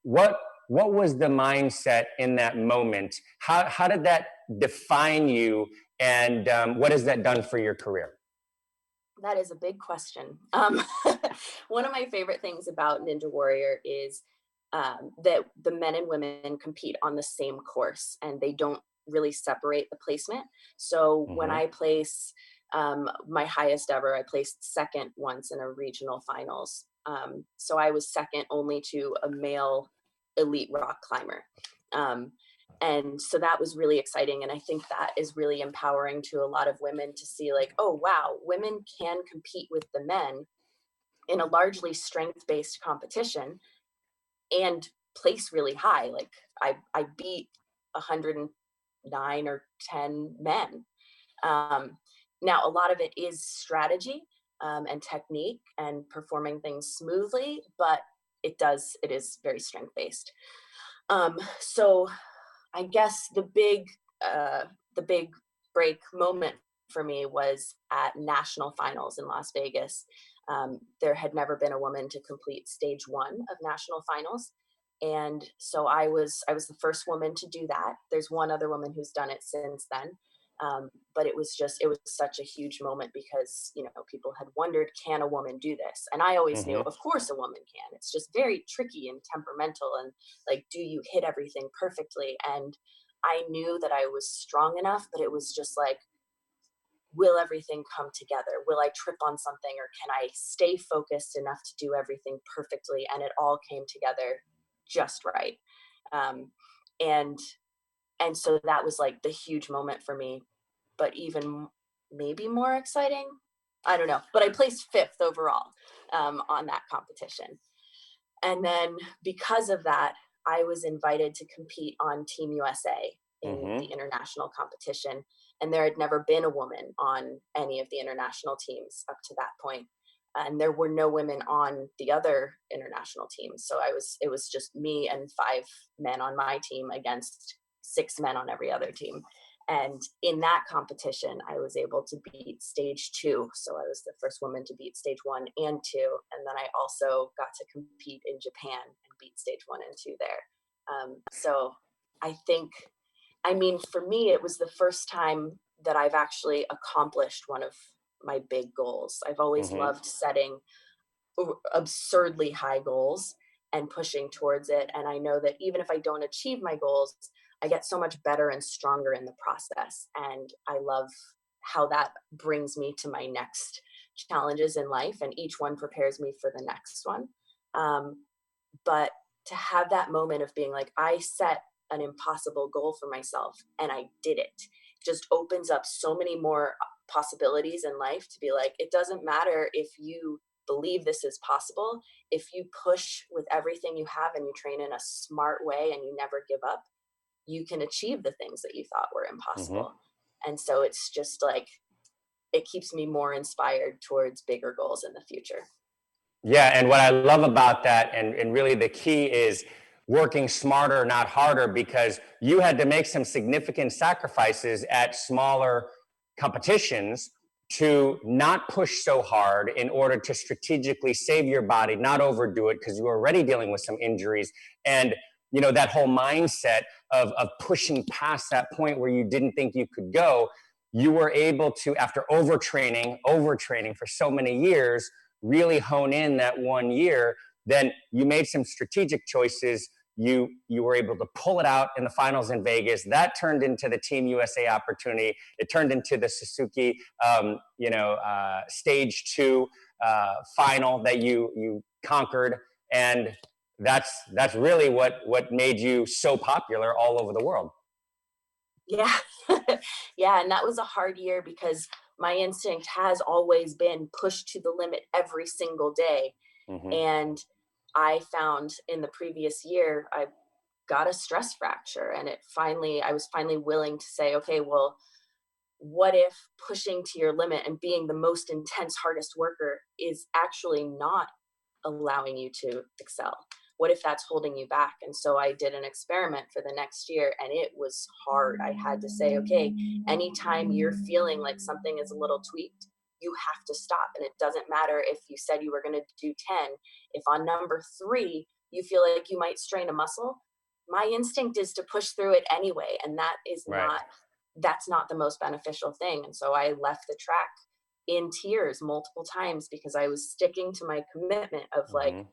what was the mindset in that moment? How did that define you, and what has that done for your career? That is a big question. One of my favorite things about Ninja Warrior is that the men and women compete on the same course, and they don't really separate the placement. So when I place my highest ever, I placed second once in a regional finals. So I was second only to a male elite rock climber. And so that was really exciting. And I think that is really empowering to a lot of women to see like, oh, wow, women can compete with the men in a largely strength-based competition and place really high. Like I beat 109 or 10 men. Now, a lot of it is strategy and technique and performing things smoothly, but it is very strength-based. So I guess the big break moment for me was at national finals in Las Vegas. There had never been a woman to complete stage 1 of national finals. And so I was the first woman to do that. There's one other woman who's done it since then. But it was such a huge moment because, people had wondered, can a woman do this? And I always knew, of course a woman can. It's just very tricky and temperamental. And like, do you hit everything perfectly? And I knew that I was strong enough, but it was just like, will everything come together? Will I trip on something, or can I stay focused enough to do everything perfectly? And it all came together just right. And so that was like the huge moment for me, but even maybe more exciting. I don't know, but I placed 5th overall on that competition. And then because of that, I was invited to compete on Team USA. in the international competition. And there had never been a woman on any of the international teams up to that point. And there were no women on the other international teams. So it was just me and 5 men on my team against 6 men on every other team. And in that competition, I was able to beat stage 2. So I was the first woman to beat stage 1 and 2. And then I also got to compete in Japan and beat stage 1 and 2 there. So I think, I mean, for me, it was the first time that I've actually accomplished one of my big goals. I've always loved setting absurdly high goals and pushing towards it. And I know that even if I don't achieve my goals, I get so much better and stronger in the process. And I love how that brings me to my next challenges in life, and each one prepares me for the next one. But to have that moment of being like, I set an impossible goal for myself and I did it, just opens up so many more possibilities in life to be like, it doesn't matter if you believe this is possible. If you push with everything you have and you train in a smart way and you never give up, you can achieve the things that you thought were impossible. And so it's just like, it keeps me more inspired towards bigger goals in the future. Yeah, and what I love about that, and really the key is working smarter, not harder, because you had to make some significant sacrifices at smaller competitions to not push so hard in order to strategically save your body, not overdo it, because you were already dealing with some injuries. And you know, that whole mindset of pushing past that point where you didn't think you could go, you were able to, after overtraining for so many years, really hone in that 1 year. Then you made some strategic choices. You were able to pull it out in the finals in Vegas. That turned into the Team USA opportunity. It turned into the Suzuki, stage 2 final that you conquered. And that's really what made you so popular all over the world. Yeah. Yeah. And that was a hard year because my instinct has always been pushed to the limit every single day. And I found in the previous year, I got a stress fracture, and I was finally willing to say, okay, well, what if pushing to your limit and being the most intense, hardest worker is actually not allowing you to excel? What if that's holding you back? And so I did an experiment for the next year, and it was hard. I had to say, okay, anytime you're feeling like something is a little tweaked, you have to stop. And it doesn't matter if you said you were going to do 10. If on number 3, you feel like you might strain a muscle, my instinct is to push through it anyway. And that is that's not the most beneficial thing. And so I left the track in tears multiple times because I was sticking to my commitment of like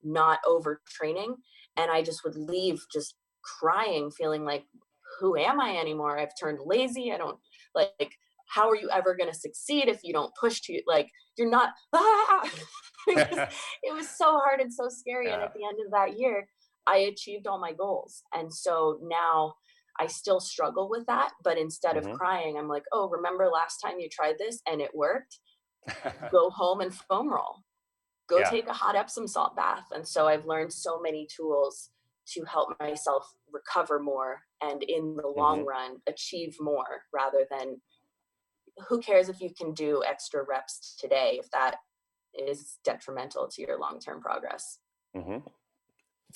not overtraining. And I just would leave just crying, feeling like, who am I anymore? I've turned lazy. I don't like, how are you ever going to succeed if you don't push to, like, you're not, it was so hard and so scary. And at the end of that year, I achieved all my goals. And so now I still struggle with that, but instead of crying, I'm like, oh, remember last time you tried this and it worked? Go home and foam roll. Go take a hot Epsom salt bath. And so I've learned so many tools to help myself recover more and in the long run achieve more, rather than, who cares if you can do extra reps today if that is detrimental to your long-term progress.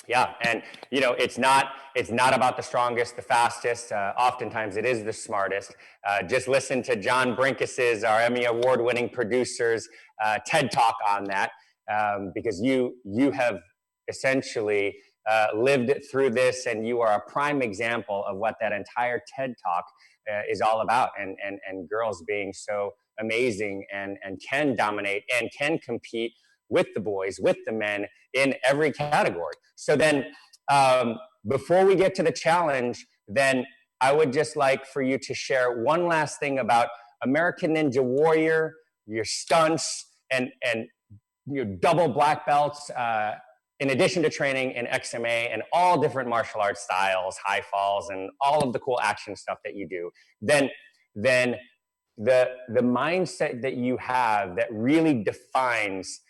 Yeah, and you know, it's not about the strongest, the fastest. Oftentimes, it is the smartest. Just listen to John Brinkis's, our Emmy award-winning producer's TED Talk on that, because you have essentially lived through this, and you are a prime example of what that entire TED Talk is all about. And girls being so amazing and can dominate and can compete with the boys, with the men in every category. So then before we get to the challenge, then I would just like for you to share one last thing about American Ninja Warrior, your stunts, and your double black belts, in addition to training in XMA and all different martial arts styles, high falls, and all of the cool action stuff that you do. Then the mindset that you have that really defines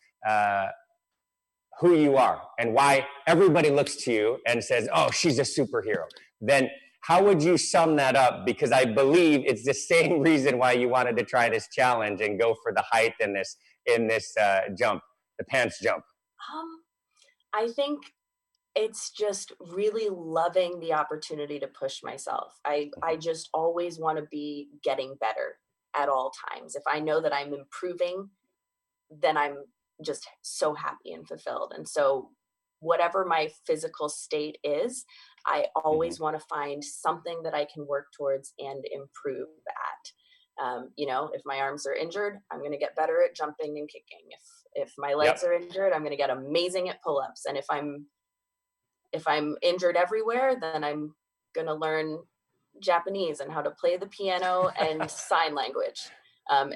who you are and why everybody looks to you and says, oh, she's a superhero. Then How would you sum that up? Because I believe it's the same reason why you wanted to try this challenge and go for the height in this jump, the pants jump. I think it's just really loving the opportunity to push myself. I just always want to be getting better at all times. If I know that I'm improving, then I'm just so happy and fulfilled. And so whatever my physical state is, I always want to find something that I can work towards and improve at. You know, if my arms are injured, I'm going to get better at jumping and kicking. If my legs are injured, I'm going to get amazing at pull-ups. And if I'm injured everywhere, then I'm going to learn Japanese and how to play the piano and sign language.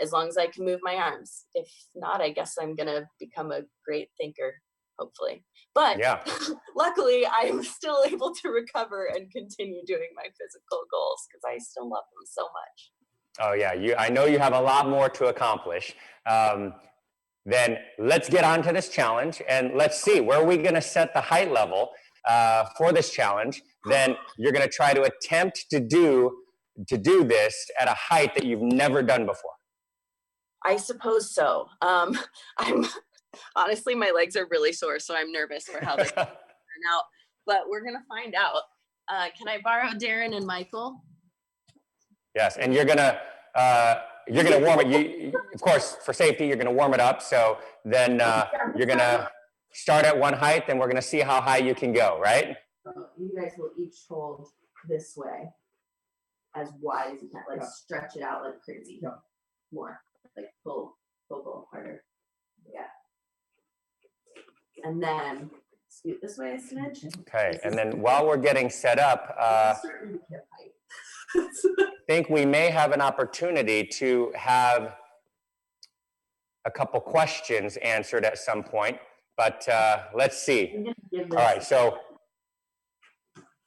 As long as I can move my arms. If not, I guess I'm going to become a great thinker, hopefully. But luckily, I'm still able to recover and continue doing my physical goals because I still love them so much. Oh yeah, I know you have a lot more to accomplish. Then let's get on to this challenge and let's see, where are we going to set the height level for this challenge? Then you're going to try to attempt to do this at a height that you've never done before. I suppose so. I'm honestly, my legs are really sore, so I'm nervous for how they turn out. But we're gonna find out. Can I borrow Darren and Michael? Yes, and you're gonna warm it. You, of course, for safety, you're gonna warm it up. So then you're gonna start at one height, and we're gonna see how high you can go. Right? You guys will each hold this way, as wide as you can. Like stretch it out like crazy. More. Like pull harder. Yeah. And then scoot this way a smidge. Okay, and then while we're getting set up, I think we may have an opportunity to have a couple questions answered at some point, but let's see. All right, so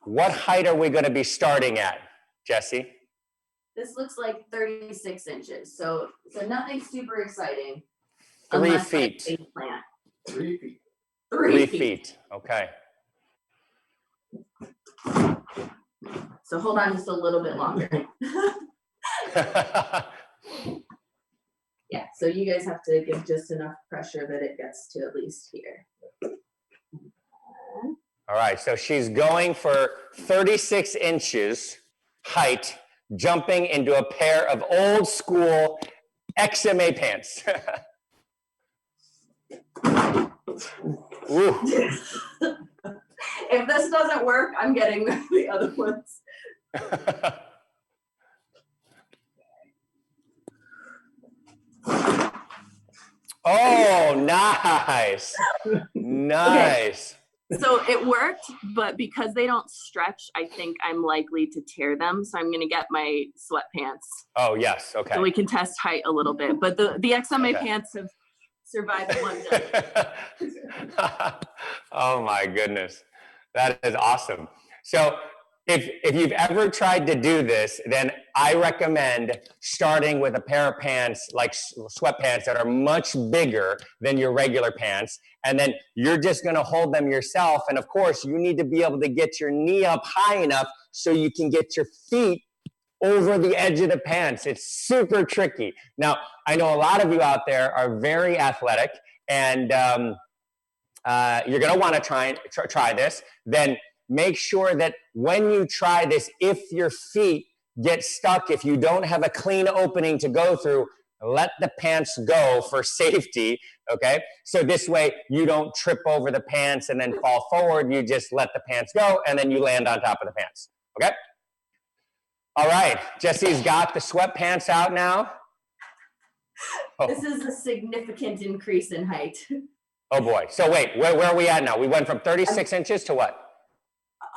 what height are we going to be starting at, Jesse? This looks like 36 inches, so nothing super exciting. 3 feet. 3 feet. 3 feet. Okay. So hold on just a little bit longer. Yeah, so you guys have to give just enough pressure that it gets to at least here. All right, so she's going for 36 inches height, jumping into a pair of old school XMA pants. If this doesn't work, I'm getting the other ones. Oh, nice. Nice. Okay. So it worked, but because they don't stretch, I think I'm likely to tear them. So I'm going to get my sweatpants. Oh, yes. Okay. So we can test height a little bit. But the XMA pants have survived one day. Oh, my goodness. That is awesome. So if you've ever tried to do this, then I recommend starting with a pair of pants, like sweatpants that are much bigger than your regular pants. And then you're just going to hold them yourself. And of course, you need to be able to get your knee up high enough so you can get your feet over the edge of the pants. It's super tricky. Now, I know a lot of you out there are very athletic, and you're going to want to try this. Then make sure that when you try this, if your feet get stuck, if you don't have a clean opening to go through, let the pants go for safety, okay? So this way you don't trip over the pants and then fall forward. You just let the pants go and then you land on top of the pants, okay? All right, Jesse's got the sweatpants out now. Oh. This is a significant increase in height. Oh boy, so wait, where are we at now? We went from 36 inches to what?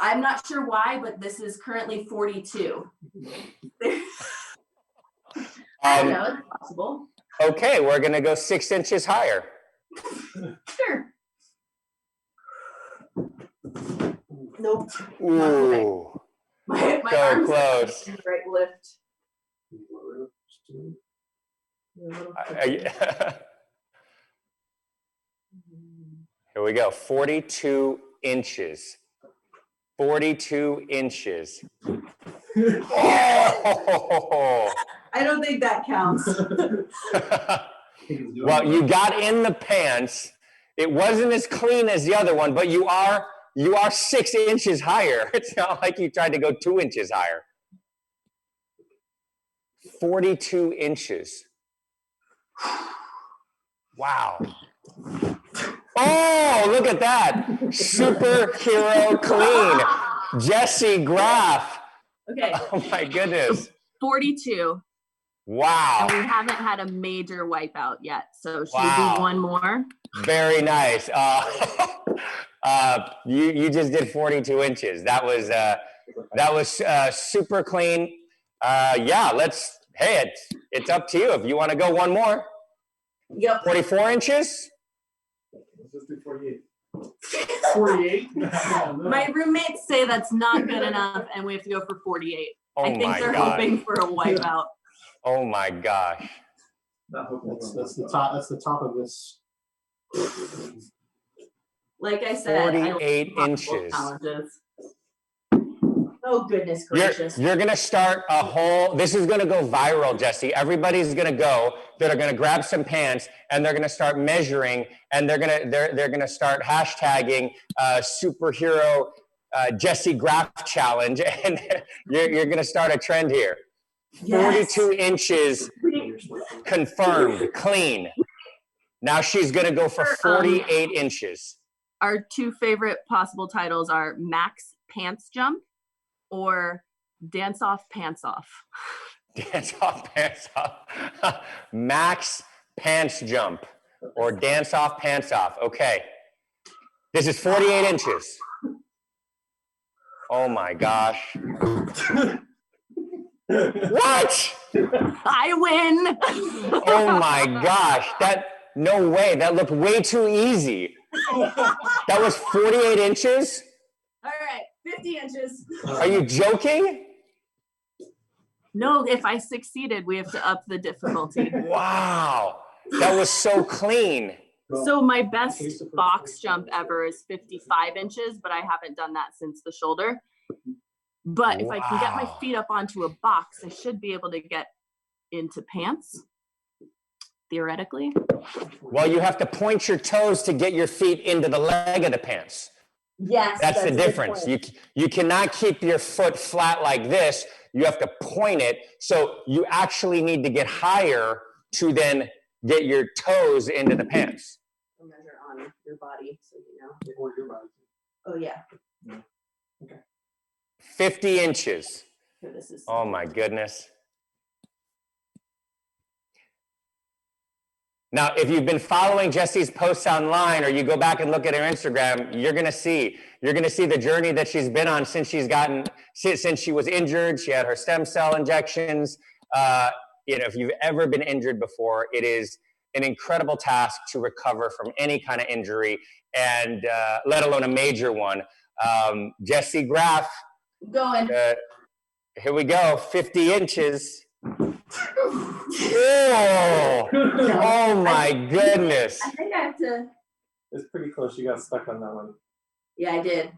I'm not sure why, but this is currently 42. I don't know, it's possible. Okay, we're gonna go 6 inches higher. Sure. Nope. Ooh, My so arms close. Right lift. Here we go, 42 inches. 42 inches. Oh! I don't think that counts. Well, you got in the pants. It wasn't as clean as the other one, but you are 6 inches higher. It's not like you tried to go 2 inches higher. 42 inches. Wow. Oh, look at that. Superhero clean. Jessie Graff. Okay, Oh my goodness. 42. Wow. And we haven't had a major wipeout yet. So should we Wow. do one more? Very nice. You just did 42 inches. That was super clean. Yeah, hey, it's up to you if you want to go one more. Yep. 44 inches? Let's just do 48. 48? My roommates say that's not good enough and we have to go for 48. Oh I think my they're God. hoping for a wipeout. Oh my gosh. That's the top. That's the top of this. Like I said, I 48 like inches. challenges. Oh, goodness gracious. You're gonna start a whole, this is gonna go viral, Jessie. Everybody's gonna go, that are gonna grab some pants and they're gonna start measuring and they're gonna start hashtagging superhero Jessie Graff challenge and you're gonna start a trend here. Yes. 42 inches confirmed, clean. Now she's gonna go for 48 inches. Our two favorite possible titles are Max Pants Jump or Dance Off Pants Off. Dance off, pants off. Max Pants Jump or Dance Off, Pants Off. Okay. This is 48 inches. Oh my gosh. What? I win. Oh my gosh. No way. That looked way too easy. That was 48 inches? All right, 50 inches. Are you joking? No, if I succeeded, we have to up the difficulty. Wow. That was so clean. So my best box jump ever is 55 inches, but I haven't done that since the shoulder. But if I can get my Wow. feet up onto a box, I should be able to get into pants, theoretically. Well, you have to point your toes to get your feet into the leg of the pants. Yes. That's the a good difference. point. You cannot keep your foot flat like this. You have to point it. So you actually need to get higher to then get your toes into the pants. A measure on your body, so you know. Or your body. Oh, yeah. 50 inches. Here, this is Oh my goodness. Now, if you've been following Jessie's posts online or you go back and look at her Instagram, you're gonna see the journey that she's been on since since she was injured. She had her stem cell injections. If you've ever been injured before, it is an incredible task to recover from any kind of injury, and let alone a major one. Jessie Graff, Going. here we go, 50 inches. Oh my goodness. I think I have to. It's pretty close. You got stuck on that one. Yeah, I did.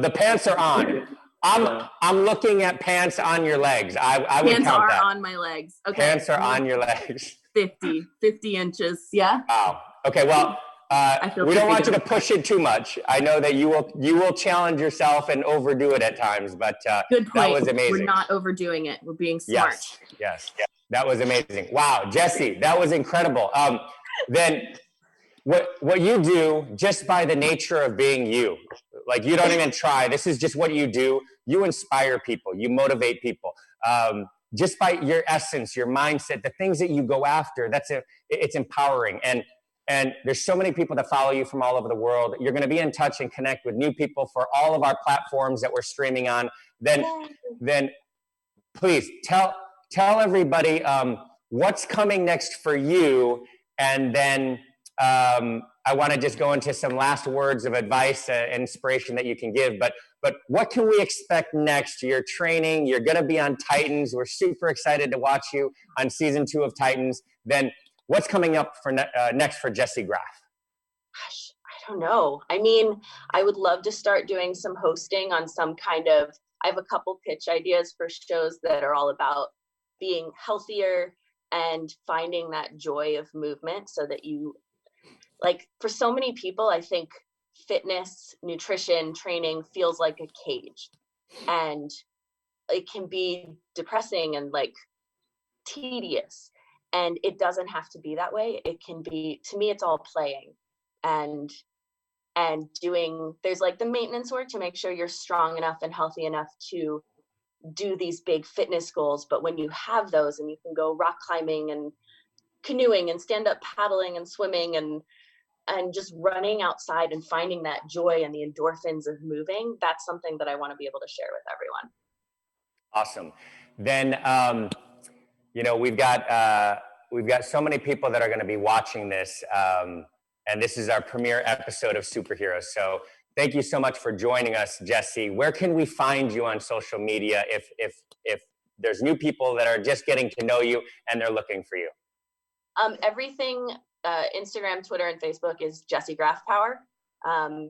The pants are on. I'm looking at pants on your legs. I would pants count are that. on my legs. Okay. Pants are on your legs. 50 inches. Yeah. Wow. Okay, well, feel we don't want you pretty to push it too much. I know that you will challenge yourself and overdo it at times, but Good point. that was amazing. We're not overdoing it. We're being smart. Yes. That was amazing. Wow, Jessie, that was incredible. Then what you do just by the nature of being you, like you don't even try. This is just what you do. You inspire people. You motivate people. Just by your essence, your mindset, the things that you go after, it's empowering. And there's so many people that follow you from all over the world. You're going to be in touch and connect with new people for all of our platforms that we're streaming on. Then please tell everybody what's coming next for you. And then I want to just go into some last words of advice and inspiration that you can give. But what can we expect next? You're training. You're going to be on Titans. We're super excited to watch you on season 2 of Titans. Then what's coming up for next for Jessie Graff? Gosh, I don't know. I mean, I would love to start doing some hosting on some kind of, I have a couple pitch ideas for shows that are all about being healthier and finding that joy of movement, so that you, like, for so many people, I think fitness, nutrition, training feels like a cage, and it can be depressing and like tedious, and it doesn't have to be that way. It can be, to me, it's all playing and doing, there's like the maintenance work to make sure you're strong enough and healthy enough to do these big fitness goals. But when you have those and you can go rock climbing and canoeing and stand up paddling and swimming and just running outside and finding that joy and the endorphins of moving, that's something that I want to be able to share with everyone. Awesome. Then, you know, we've got so many people that are going to be watching this, and this is our premiere episode of Superheroes. So thank you so much for joining us, Jessie. Where can we find you on social media if there's new people that are just getting to know you and they're looking for you? Everything, Instagram, Twitter, and Facebook is Jessie Graf Power.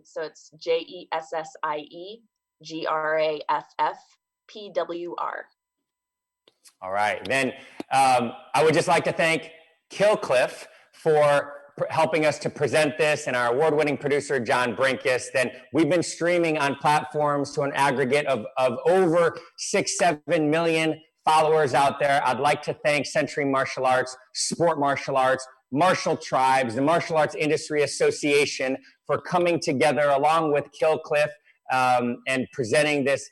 So it's JessieGraffPWR. All right. Then I would just like to thank Killcliff for helping us to present this, and our award-winning producer, John Brinkus. Then we've been streaming on platforms to an aggregate of over 6-7 million followers out there. I'd like to thank Century Martial Arts, Sport Martial Arts, Martial Tribes, the Martial Arts Industry Association for coming together along with Killcliff and presenting this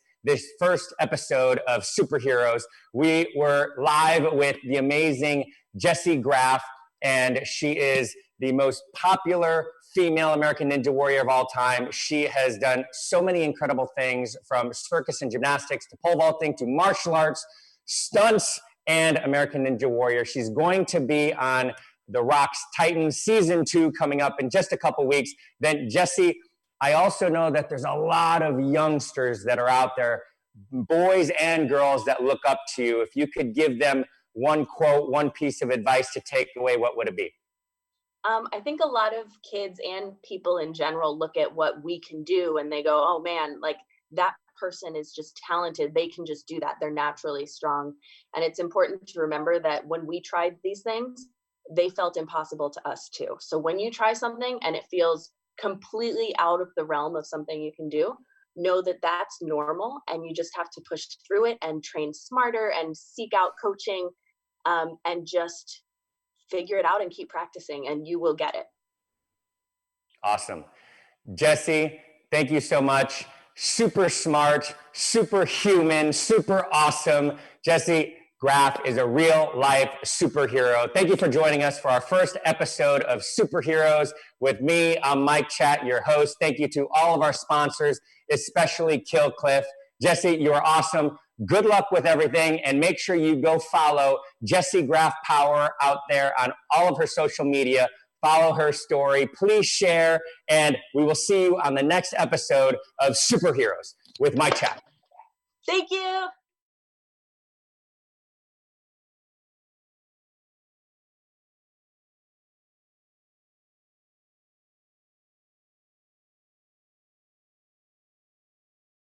first episode of Superheroes. We were live with the amazing Jessie Graf, and she is the most popular female American Ninja Warrior of all time. She has done so many incredible things, from circus and gymnastics to pole vaulting to martial arts, stunts, and American Ninja Warrior. She's going to be on The Rock's Titans Season 2 coming up in just a couple weeks. Then, Jessie, I also know that there's a lot of youngsters that are out there, boys and girls, that look up to you. If you could give them one quote, one piece of advice to take away, what would it be? I think a lot of kids and people in general look at what we can do and they go, oh man, like that person is just talented. They can just do that. They're naturally strong. And it's important to remember that when we tried these things, they felt impossible to us too. So when you try something and it feels completely out of the realm of something you can do, know that that's normal, and you just have to push through it and train smarter and seek out coaching, and just figure it out and keep practicing, and you will get it. Awesome. Jessie, thank you so much. Super smart, super human, super awesome. Jessie Graf is a real life superhero. Thank you for joining us for our first episode of Superheroes with me. I'm Mike Chat, your host. Thank you to all of our sponsors, especially Killcliff. Jessie, you are awesome. Good luck with everything, and make sure you go follow Jessie Graf Power out there on all of her social media. Follow her story. Please share, and we will see you on the next episode of Superheroes with Mike Chat. Thank you.